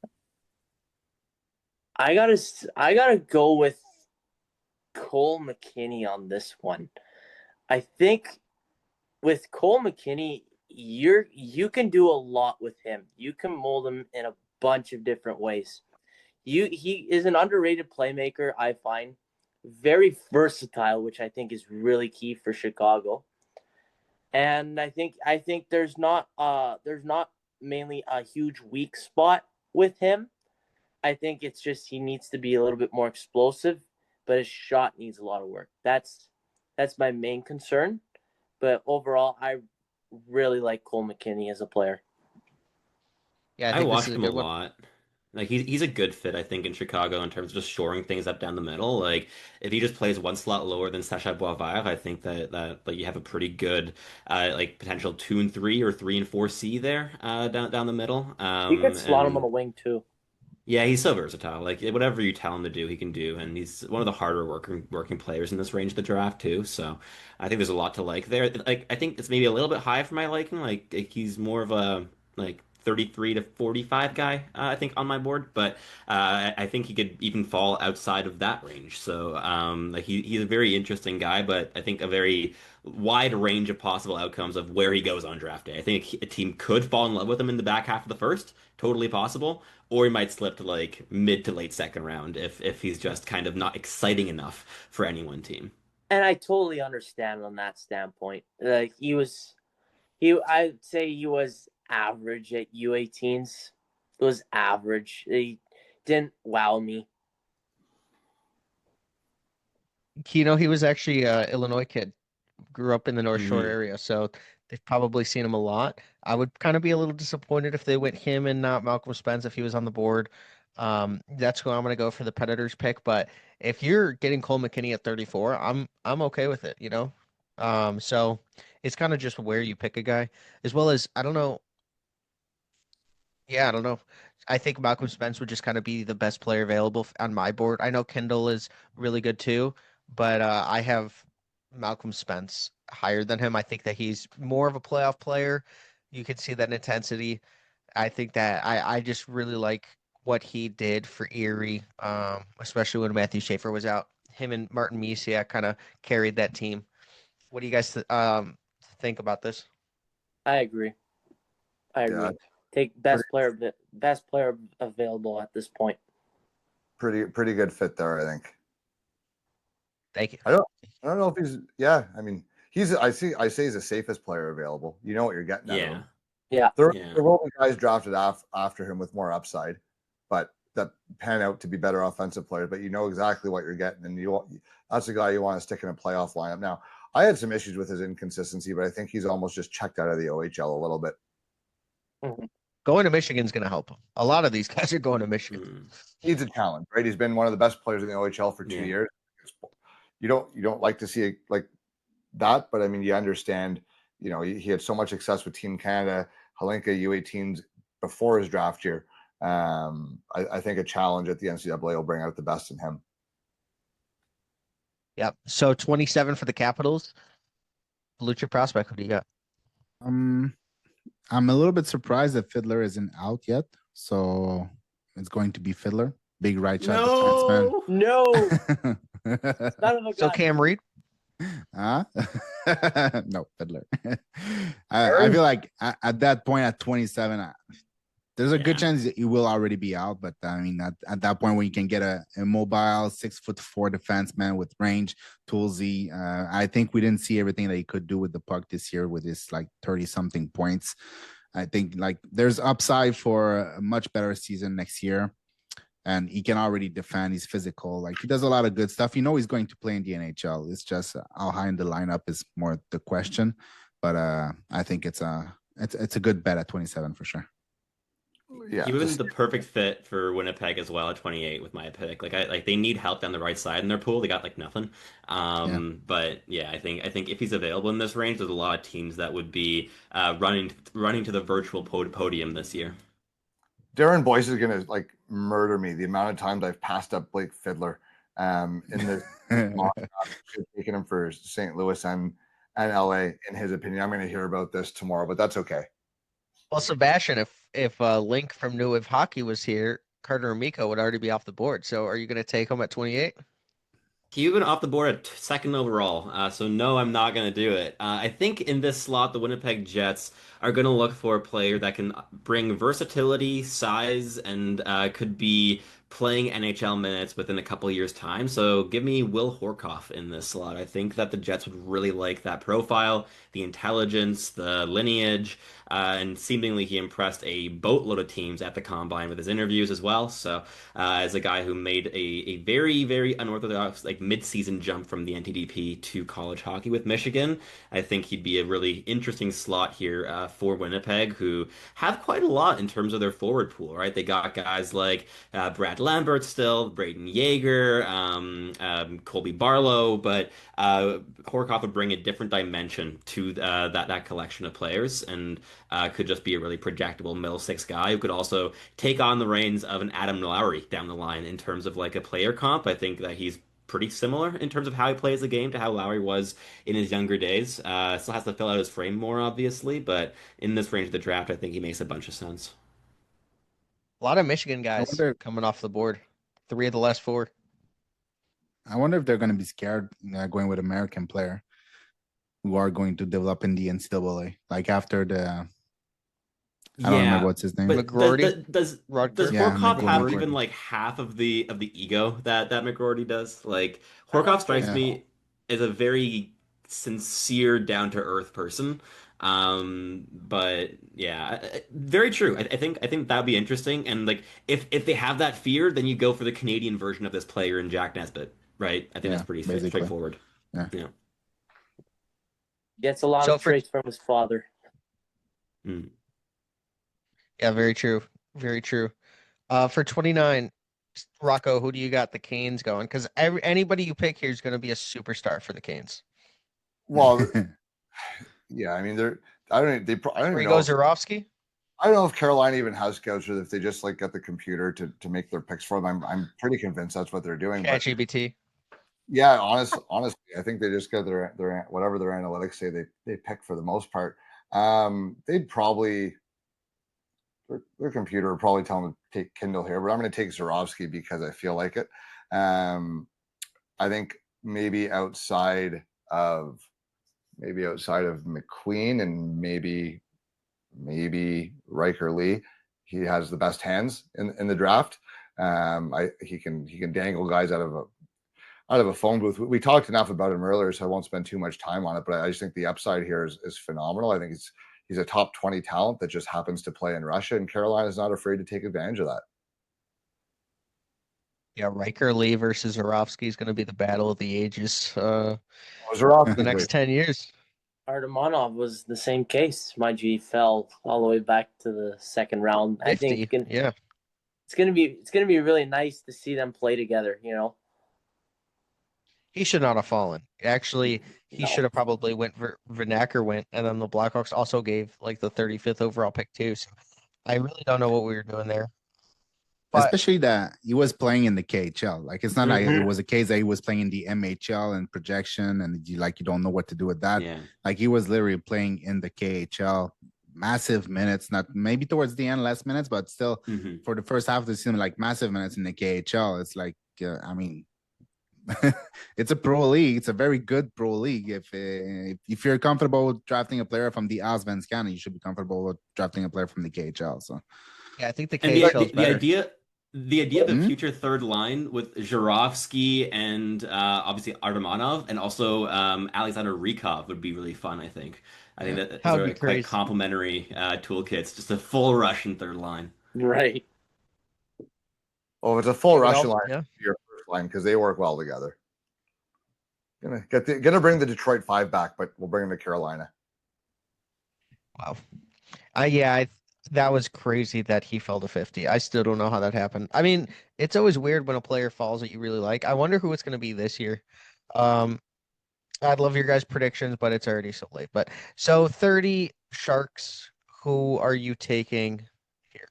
I gotta go with Cole McKinney on this one. I think with Cole McKinney, you can do a lot with him. You can mold him in a bunch of different ways. He is an underrated playmaker, I find. Very versatile, which I think is really key for Chicago. And I think there's not mainly a huge weak spot with him. I think it's just he needs to be a little bit more explosive, but his shot needs a lot of work. That's my main concern. But overall, I really like Cole McKinney as a player. Yeah, I watched him a lot. Like he's a good fit, I think, in Chicago in terms of just shoring things up down the middle. Like if he just plays one slot lower than Sacha Boisvert, I think that like you have a pretty good like potential 2 and 3 or 3 and 4C there down the middle. You could slot him on the wing too. Yeah, he's so versatile. Like whatever you tell him to do, he can do, and he's one of the harder working players in this range of the draft too. So I think there's a lot to like there. Like I think it's maybe a little bit high for my liking. Like he's more of a like 33 to 45 guy, I think, on my board, but I think he could even fall outside of that range. So like he's a very interesting guy, but I think a very wide range of possible outcomes of where he goes on draft day. I think a team could fall in love with him in the back half of the first, totally possible, or he might slip to like mid to late second round if he's just kind of not exciting enough for any one team. And I totally understand on that standpoint. Like I'd say he was average at U18s. It was average. He didn't wow me. You know, he was actually an Illinois kid. Grew up in the North Shore area, so they've probably seen him a lot. I would kind of be a little disappointed if they went him and not Malcolm Spence if he was on the board. That's who I'm going to go for the Predators pick. But if you're getting Cole McKinney at 34, I'm okay with it, you know? So it's kind of just where you pick a guy, as well as, I don't know. Yeah, I don't know. I think Malcolm Spence would just kind of be the best player available on my board. I know Kendall is really good too, but I have Malcolm Spence higher than him. I think that he's more of a playoff player. You can see that intensity. I think that I just really like what he did for Erie, especially when Matthew Schaefer was out. Him and Martin Misiak kind of carried that team. What do you guys think about this? I agree. Yeah. Take best player available at this point. Pretty good fit there, I think. Thank you. I don't know if he's I mean I say he's the safest player available. You know what you're getting at him. Yeah. There will be guys drafted after him with more upside, but that pan out to be better offensive players. But you know exactly what you're getting, and that's a guy you want to stick in a playoff lineup. Now, I had some issues with his inconsistency, but I think he's almost just checked out of the OHL a little bit. Mm-hmm. Going to Michigan is going to help him. A lot of these guys are going to Michigan. Needs a challenge. Brady's been one of the best players in the OHL for 2 years. You don't like to see it like that, but I mean, you understand. You know, he had so much success with Team Canada, Halinka U18s before his draft year. I think a challenge at the NCAA will bring out the best in him. Yep. So 27 for the Capitals. Blue chip prospect. Who do you got? I'm a little bit surprised that Fiddler isn't out yet. So it's going to be Fiddler. Big right shot defenseman. No. So Cam Reed? No, Fiddler. I feel like at that point at 27, there's a good chance that he will already be out. But I mean, at that point when you can get a mobile 6'4" defenseman with range, toolsy, I think we didn't see everything that he could do with the puck this year with his like 30-something points. I think like there's upside for a much better season next year. and he can already defend. He's physical. Like, he does a lot of good stuff. You know he's going to play in the NHL. It's just how high in the lineup is more the question. But I think it's a good bet at 27 for sure. Yeah, He was the perfect fit for Winnipeg as well at 28 with my pick. Like they need help down the right side in their pool. They got like nothing. But yeah, I think if he's available in this range, there's a lot of teams that would be running to the virtual podium this year. Darren Boyce is gonna like murder me. The amount of times I've passed up Blake Fiddler in this taking him for St. Louis and LA. In his opinion, I'm going to hear about this tomorrow, but that's okay. Well, Sebastian, if Link from New Wave Hockey was here, Carter and Miko would already be off the board. So are you going to take him at 28? He went off the board at second overall, so no, I'm not going to do it. I think in this slot, the Winnipeg Jets are going to look for a player that can bring versatility, size, and could be playing NHL minutes within a couple of years' time. So give me Will Horkoff in this slot. I think that the Jets would really like that profile, the intelligence, the lineage, and seemingly he impressed a boatload of teams at the Combine with his interviews as well. So as a guy who made a very, very unorthodox like mid-season jump from the NTDP to college hockey with Michigan, I think he'd be a really interesting slot here for Winnipeg, who have quite a lot in terms of their forward pool, right? They got guys like Brad Lambert still, Braden Yeager, Colby Barlow, but Horkoff would bring a different dimension to that collection of players, and could just be a really projectable middle six guy who could also take on the reins of an Adam Lowry down the line in terms of like a player comp. I think that he's pretty similar in terms of how he plays the game to how Lowry was in his younger days. Still has to fill out his frame more, obviously, but in this range of the draft, I think he makes a bunch of sense. A lot of Michigan guys wonder- coming off the board. 3 of the last 4. I wonder if they're going to be scared going with American player who are going to develop in the NCAA, like after the. I don't remember what's his name. But McGroarty? does Yeah, Horkoff have McGroarty. even like half of the ego that McGroarty does? Like Horkoff strikes me as a very sincere, down to earth person. But yeah, very true. I think that would be interesting. And like if they have that fear, then you go for the Canadian version of this player in Jack Nesbitt, right? I think that's pretty straightforward. Yeah. Gets a lot of traits from his father. Mm. Yeah, very true. Very true. For 29, Rocco, who do you got the Canes going? Because anybody you pick here is going to be a superstar for the Canes. Well, yeah, I mean, I don't even know. Zarovsky? I don't know if Carolina even has scouts, or if they just like got the computer to make their picks for them. I'm pretty convinced that's what they're doing. ChatGPT. Yeah, honestly, I think they just got their whatever their analytics say they pick for the most part. They'd probably their computer would probably tell them to take Kindle here, but I'm going to take Zarovsky because I feel like it. I think maybe outside of McQueen and maybe Riker Lee, he has the best hands in the draft. He can dangle guys out of a phone booth. We talked enough about him earlier, so I won't spend too much time on it. But I just think the upside here is phenomenal. I think he's a top 20 talent that just happens to play in Russia, and Carolina is not afraid to take advantage of that. Yeah, Riker Lee versus Zarovsky is going to be the battle of the ages for Zarovsky the next 10 years. Artemonov was the same case. My G fell all the way back to the second round. 50, I think it's gonna be really nice to see them play together. You know, he should not have fallen. Actually, he should have probably went for Vanacker went, and then the Blackhawks also gave like the 35th overall pick too. So I really don't know what we were doing there. But, especially that he was playing in the KHL. Like, it's not like it was a case that he was playing in the MHL and projection, and you don't know what to do with that. Yeah. Like, he was literally playing in the KHL, massive minutes. Not maybe towards the end, less minutes, but still for the first half of the season, like massive minutes in the KHL. It's like, I mean, it's a pro league. It's a very good pro league. If you're comfortable drafting a player from the Allsvenskan, you should be comfortable with drafting a player from the KHL. So yeah, I think the and KHL is better. The idea of a future third line with Zarovsky and obviously Artemonov and also Alexander Rykov would be really fun, I think. I think that those are quite complementary toolkits, just a full Russian third line. right. Oh, it's a full Russian line. Yeah. Your first line because they work well together. Gonna bring the Detroit 5 back, but we'll bring them to Carolina. Wow. That was crazy that he fell to 50. I still don't know how that happened. I mean, it's always weird when a player falls that you really like. I wonder who it's going to be this year. I'd love your guys' predictions, but it's already so late. But so 30 Sharks, who are you taking here?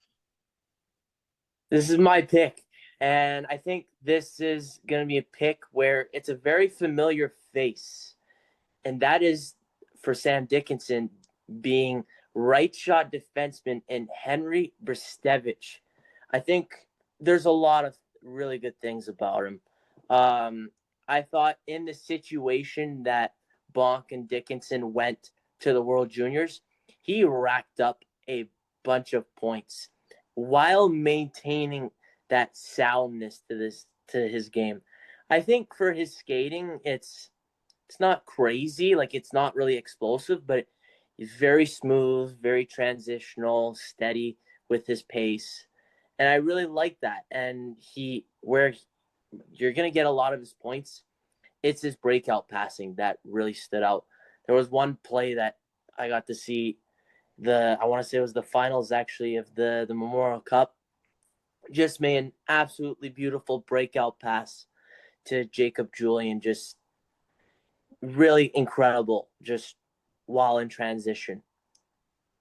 This is my pick. And I think this is going to be a pick where it's a very familiar face. And that is for Sam Dickinson being right shot defenseman and Henry Brstevich. I think there's a lot of really good things about him. I thought in the situation that Bonk and Dickinson went to the World Juniors, he racked up a bunch of points while maintaining that soundness to his game. I think for his skating, it's not crazy, like it's not really explosive, but he's very smooth, very transitional, steady with his pace. And I really like that. And where you're going to get a lot of his points, it's his breakout passing that really stood out. There was one play that I got to see I want to say it was the finals actually of the Memorial Cup. Just made an absolutely beautiful breakout pass to Jacob Julian. Just really incredible, just while in transition.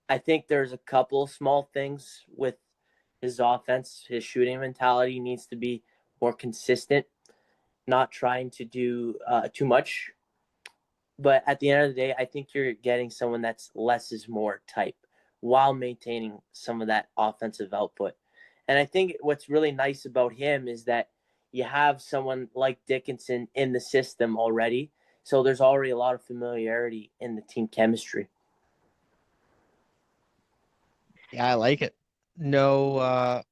I think there's a couple small things with his offense. His shooting mentality needs to be more consistent, not trying to do too much. But at the end of the day, I think you're getting someone that's less is more type while maintaining some of that offensive output. And I think what's really nice about him is that you have someone like Dickinson in the system already. So there's already a lot of familiarity in the team chemistry. Yeah, I like it. No,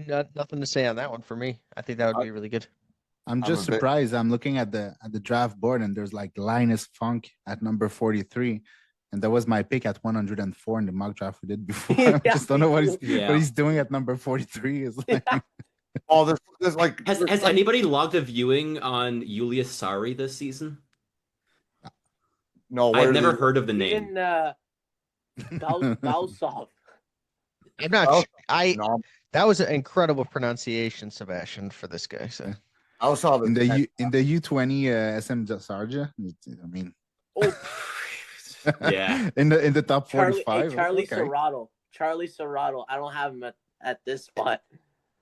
nothing to say on that one for me. I think that would be really good. I'm just surprised. I'm looking at the draft board and there's like Linus Funk at number 43. And that was my pick at 104 in the mock draft we did before. I just don't know what he's doing at number 43. Is like... Oh, there's like has anybody logged a viewing on Julius Sari this season? No, I've never heard of the name. Even Bausov. I'm not sure. That was an incredible pronunciation, Sebastian, for this guy. So in the U20 SM Sarja. I mean, yeah, in the top 45. Charlie Serrato. Charlie Serrato. I don't have him at this spot.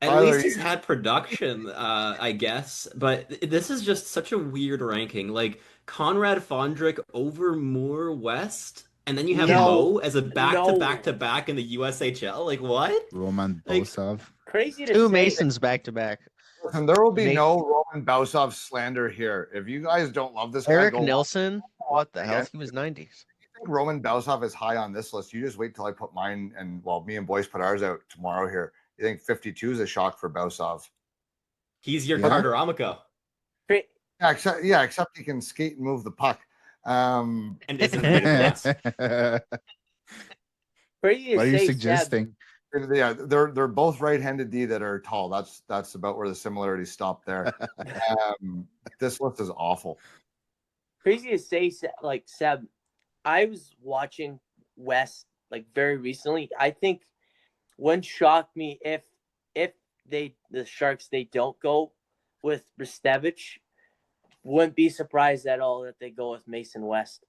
At least he's had production, I guess. But this is just such a weird ranking. Like Conrad Fondrick over Moore West, and then you have Mo as a back-to-back-to-back in the USHL. Like what? Roman Bosov. Crazy to Two say Masons back-to-back. And there will be no Roman Bausov slander here. If you guys don't love this Eric guy, Nilsson, what the hell? He was 90s. I think Roman Bausov is high on this list. You just wait till I put mine, and me and Boyce put ours out tomorrow here. You think 52 is a shock for Bausov? He's your Carter Amico. Yeah, except he can skate and move the puck. And isn't class. What are you suggesting? Yeah, they're both right-handed D that are tall. That's about where the similarities stop there. This list is awful. Crazy to say, like Seb, I was watching West like very recently. I think wouldn't shock me if the Sharks they don't go with Brstevich. Wouldn't be surprised at all that they go with Mason West.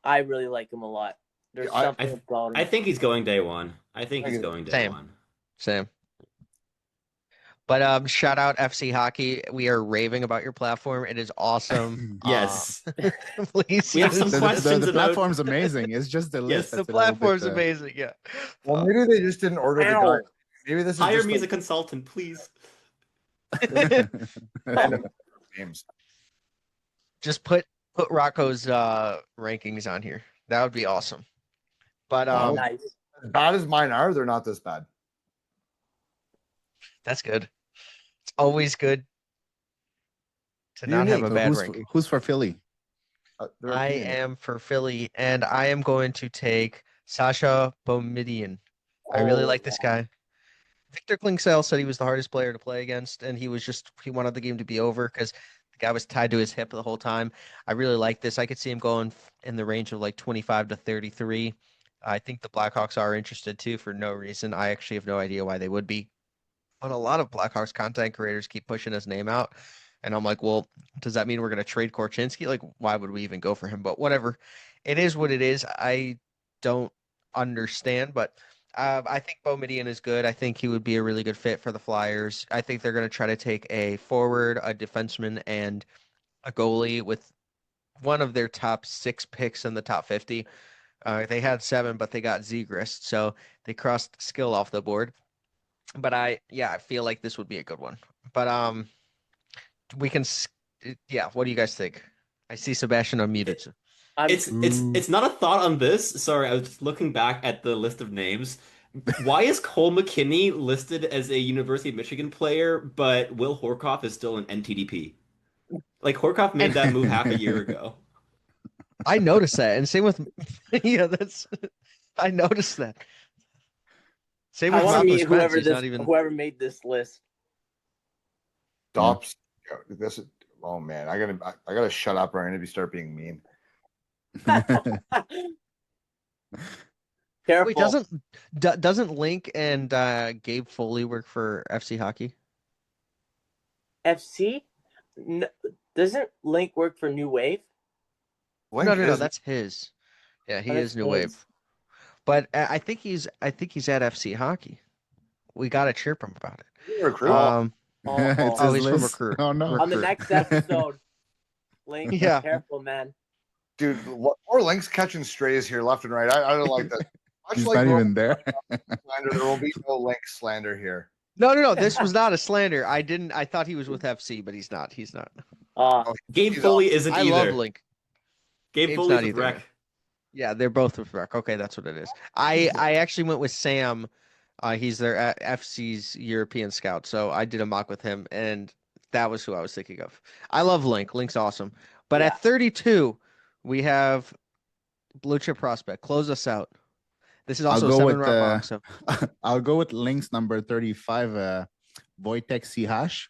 I really like him a lot. There's something about him. I think he's going day one. I think he's going day one. Same. But shout out FC Hockey. We are raving about your platform. It is awesome. Yes. Please. We have some questions the about... platform's amazing. It's just the list. Yes, the platform's amazing. Yeah. Well, maybe they just didn't order the guy. Maybe this is hire just me as a consultant, please. Games. Just put Rocco's rankings on here. That would be awesome. But nice. As bad as mine are, they're not this bad. That's good. It's always good to not have a bad ranking. Who's for Philly? I am for Philly, and I am going to take Sasha Bomidian. I really like this guy. Victor Klingsell said he was the hardest player to play against, and he wanted the game to be over because the guy was tied to his hip the whole time. I really like this. I could see him going in the range of like 25 to 33. I think the Blackhawks are interested too for no reason. I actually have no idea why they would be. But a lot of Blackhawks content creators keep pushing his name out. And I'm like, well, does that mean we're going to trade Korchinski? Like, why would we even go for him? But whatever. It is what it is. I don't understand, but I think Boumediene is good. I think he would be a really good fit for the Flyers. I think they're going to try to take a forward, a defenseman, and a goalie with one of their top 6 picks in the top 50. They had 7, but they got Zegras, so they crossed skill off the board. But I feel like this would be a good one. But we can, what do you guys think? I see Sebastian unmuted. It's not a thought on this. Sorry, I was just looking back at the list of names. Why is Cole McKinney listed as a University of Michigan player, but Will Horkoff is still an NTDP? Like Horkoff made that move half a year ago. I noticed that, and same with I noticed that. Same with I want to meet Spence. whoever made this list. Stops. This. Oh man, I gotta shut up, or I'm gonna start being mean. Careful. Wait, doesn't Link and Gabe Foley work for FC Hockey? FC? No, doesn't Link work for New Wave? No, that's his. Yeah, he is New Wave. But I think he's at FC Hockey. We gotta chirp him about it. Recruit. He's from Recruit. Oh no! On the next episode, Link, Yeah. careful, man. Dude, more Links catching strays here left and right. I don't like that. Much He's like not even there. slander, there will be no Link slander here. No. This was not a slander. I thought he was with FC, but he's not. He's not. Gabe Foley isn't I either. love Link. Gabe Gabe's Foley's not with either. Rec. Yeah, they're both with Rec. Okay, that's what it is. I actually went with Sam. He's their FC's European scout, so I did a mock with him, and that was who I was thinking of. I love Link. Link's awesome. But at 32, we have Blue Chip Prospect. Close us out. This is also a 7-round mock. So I'll go with Link's number 35, Wojtek Sihash.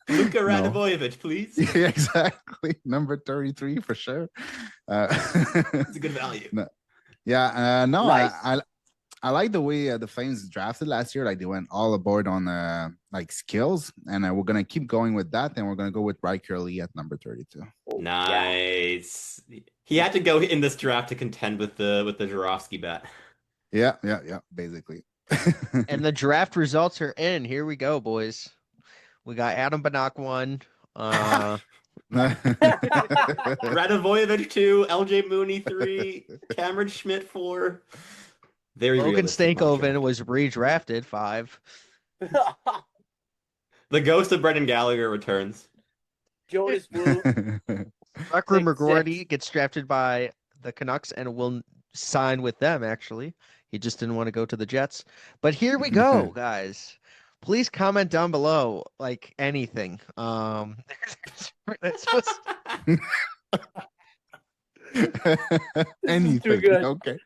Luka Radivojevic, please. Yeah, exactly. Number 33 for sure. It's a good value. Nice. I like the way the Flames drafted last year. Like they went all aboard on like skills, and we're gonna keep going with that. And we're gonna go with Riker Lee at number 32. Nice. Yeah. He had to go in this draft to contend with the Jarofsky bet. Yeah, basically. and the draft results are in. Here we go, boys. We got Adam Banach 1. Radivojevic 2, LJ Mooney 3, Cameron Schmidt 4. Very Logan realistic Stankoven was redrafted 5. The ghost of Brendan Gallagher returns. Jonas Wu. Tucker McGordy gets drafted by the Canucks and will sign with them, actually. He just didn't want to go to the Jets. But here we go, guys. Please comment down below, like anything. Anything. Too good. Okay.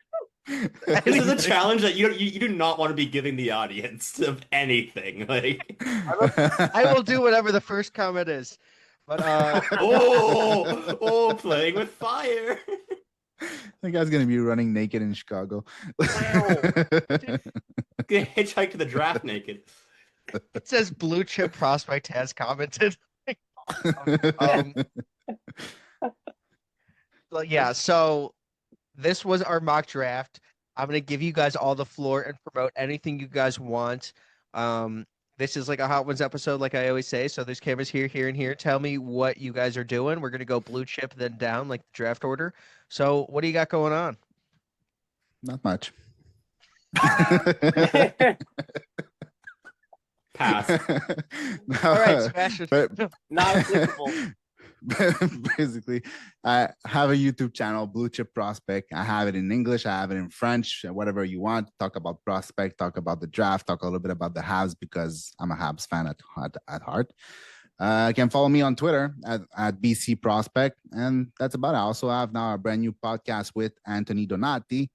This is a challenge that you do not want to be giving the audience of anything. Like I will do whatever the first comment is. But playing with fire. That guy's gonna be running naked in Chicago. Wow. Hitchhike to the draft naked. It says Blue Chip Prospect has commented. So this was our mock draft. I'm going to give you guys all the floor and promote anything you guys want. This is like a Hot Ones episode, like I always say. So there's cameras here, here, and here. Tell me what you guys are doing. We're going to go blue chip, then down, like the draft order. So what do you got going on? Not much. Pass. All right, Sebastian. Not applicable. Basically, I have a YouTube channel, Blue Chip Prospect. I have it in English, I have it in French, whatever you want. Talk about prospect, talk about the draft, talk a little bit about the Habs because I'm a Habs fan at heart. You can follow me on Twitter at BC Prospect, and that's about it. I also have now a brand new podcast with Anthony Donati,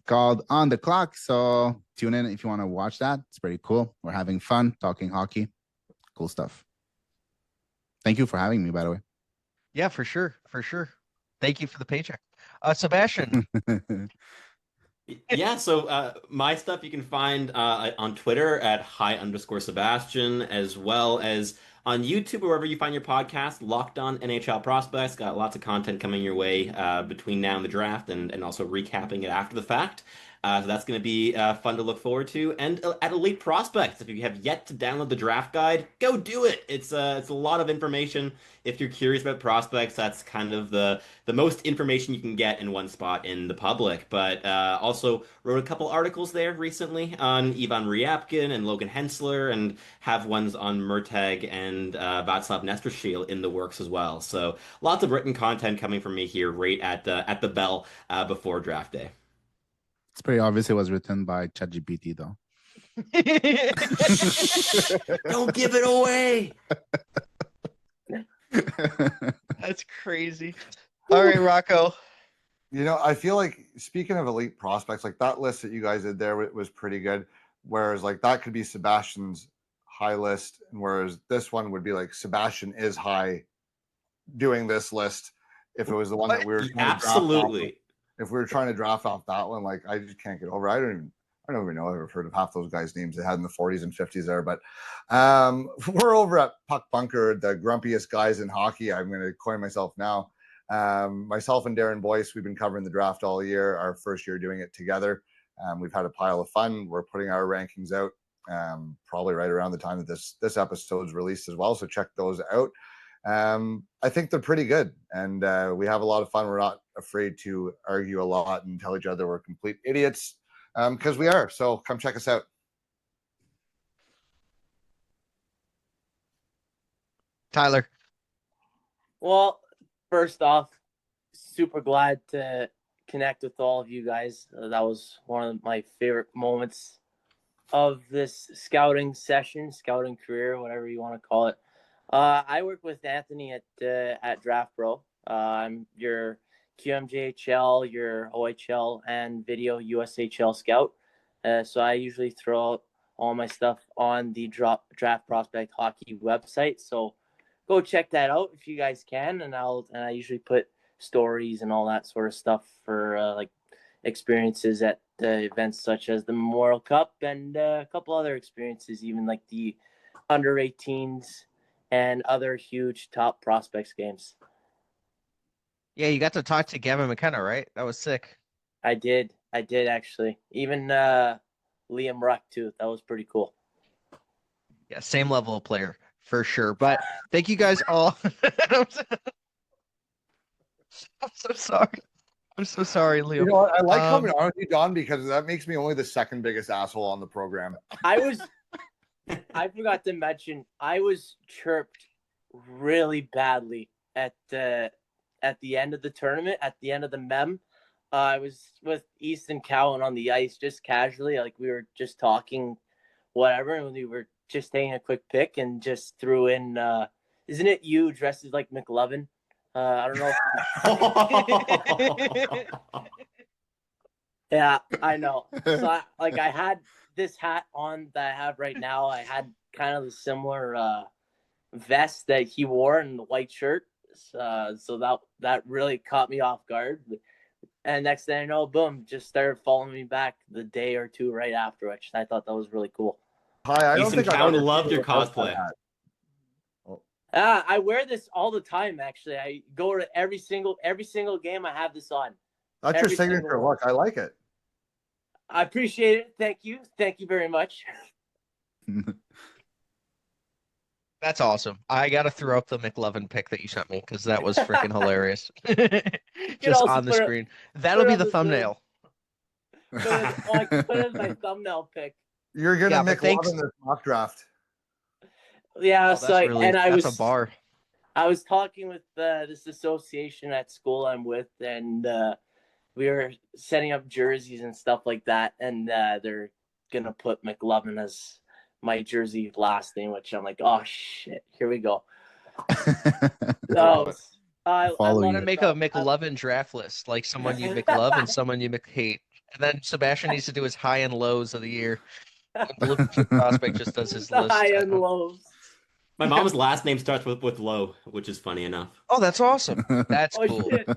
called On the Clock. So tune in if you want to watch that. It's pretty cool. We're having fun talking hockey. Cool stuff. Thank you for having me, by the way. Yeah, for sure. Thank you for the paycheck. Sebastian. Yeah, so my stuff you can find on Twitter at @high_Sebastian, as well as on YouTube or wherever you find your podcast. Locked On NHL Prospects, got lots of content coming your way between now and the draft, and also recapping it after the fact. So that's going to be fun to look forward to. And at Elite Prospects, if you have yet to download the draft guide, go do it. It's a lot of information. If you're curious about prospects, that's kind of the most information you can get in one spot in the public. But also wrote a couple articles there recently on Ivan Ryabkin and Logan Hensler, and have ones on Murtag and Václav Nestershil in the works as well. So lots of written content coming from me here right at the bell before draft day. It's pretty obvious it was written by ChatGPT, though. Don't give it away. That's crazy. All right, Rocco. I feel like, speaking of elite prospects, like that list that you guys did there was pretty good. Whereas like that could be Sebastian's high list, and whereas this one would be like Sebastian is high doing this list. If it was the one that we were absolutely. If we were trying to draft off that one, like I just can't get over. I don't even know. I've heard of half those guys' names they had in the 40s and 50s there. But we're over at Puck Bunker, the grumpiest guys in hockey. I'm going to coin myself now. Myself and Darren Boyce, we've been covering the draft all year. Our first year doing it together. We've had a pile of fun. We're putting our rankings out probably right around the time that this episode is released as well. So check those out. I think they're pretty good, and we have a lot of fun. We're not afraid to argue a lot and tell each other we're complete idiots, because we are. So come check us out. Tyler. Well, first off, super glad to connect with all of you guys. That was one of my favorite moments of this scouting career, whatever you want to call it. I work with Anthony at Draft Bro. I'm your QMJHL, your OHL, and video USHL scout. So I usually throw out all my stuff on the Draft Prospect Hockey website. So go check that out if you guys can, and I usually put stories and all that sort of stuff for like experiences at events such as the Memorial Cup and a couple other experiences, even like the under 18s and other huge top prospects games. Yeah, you got to talk to Gavin McKenna, right? That was sick. I did actually. Even Liam Ruck too. That was pretty cool. Yeah, same level of player for sure. But thank you guys all. I'm so sorry. I'm so sorry, Liam. You know what? I like coming on with you, Don, because that makes me only the second biggest asshole on the program. I forgot to mention, I was chirped really badly at the end of the tournament, at the end of the mem. I was with Easton Cowan on the ice just casually, like we were just talking, whatever, and we were just taking a quick pick and just threw in, isn't it you dressed as like McLovin? I don't know. Yeah, I know. So I had this hat on that I have right now. I had kind of the similar vest that he wore and the white shirt. So that really caught me off guard. And next thing I know, boom, just started following me back the day or two right after, which I thought that was really cool. Hi, I don't think I loved your cosplay. I wear this all the time. Actually, I go to every single game. I have this on. That's your signature look. I like it. I appreciate it. Thank you very much. That's awesome. I gotta throw up the McLovin pic that you sent me because that was freaking hilarious. Just on the screen. That'll be the thumbnail. I can put it as my thumbnail pic. You're gonna McLovin this mock draft. Yeah, that's a bar. I was talking with this association at school I'm with, and we were setting up jerseys and stuff like that, and they're gonna put McLovin as my jersey last name, which I'm like, oh shit, here we go. I follow love Want you. to the make a drop. McLovin draft list, like someone you McLove and someone you McHate. And then Sebastian needs to do his high and lows of the year. And Blue Prospect just does his The list. high and lows. My mom's last name starts with Low, which is funny enough. Oh, that's awesome. That's Oh cool. shit.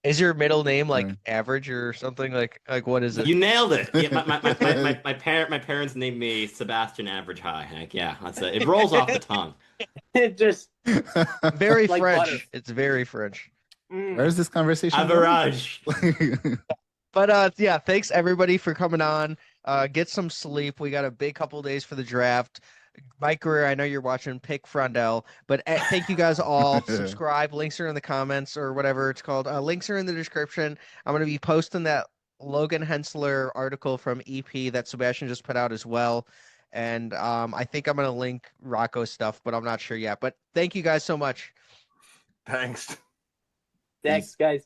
Is your middle name like Average or something? Like what is it? You nailed it. Yeah, my parents named me Sebastian Average High. Heck yeah, that's it. It rolls off the tongue. It just Very like French. butter. It's very French. Where's this conversation? Average. But yeah, thanks everybody for coming on. Get some sleep. We got a big couple days for the draft. Mike Greer, I know you're watching. Pick Frondell, but thank you guys all. Subscribe. Links are in the comments or whatever it's called. Links are in the description. I'm going to be posting that Logan Hensler article from EP that Sebastian just put out as well. And I think I'm going to link Rocco's stuff, but I'm not sure yet. But thank you guys so much. Thanks. Thanks, guys.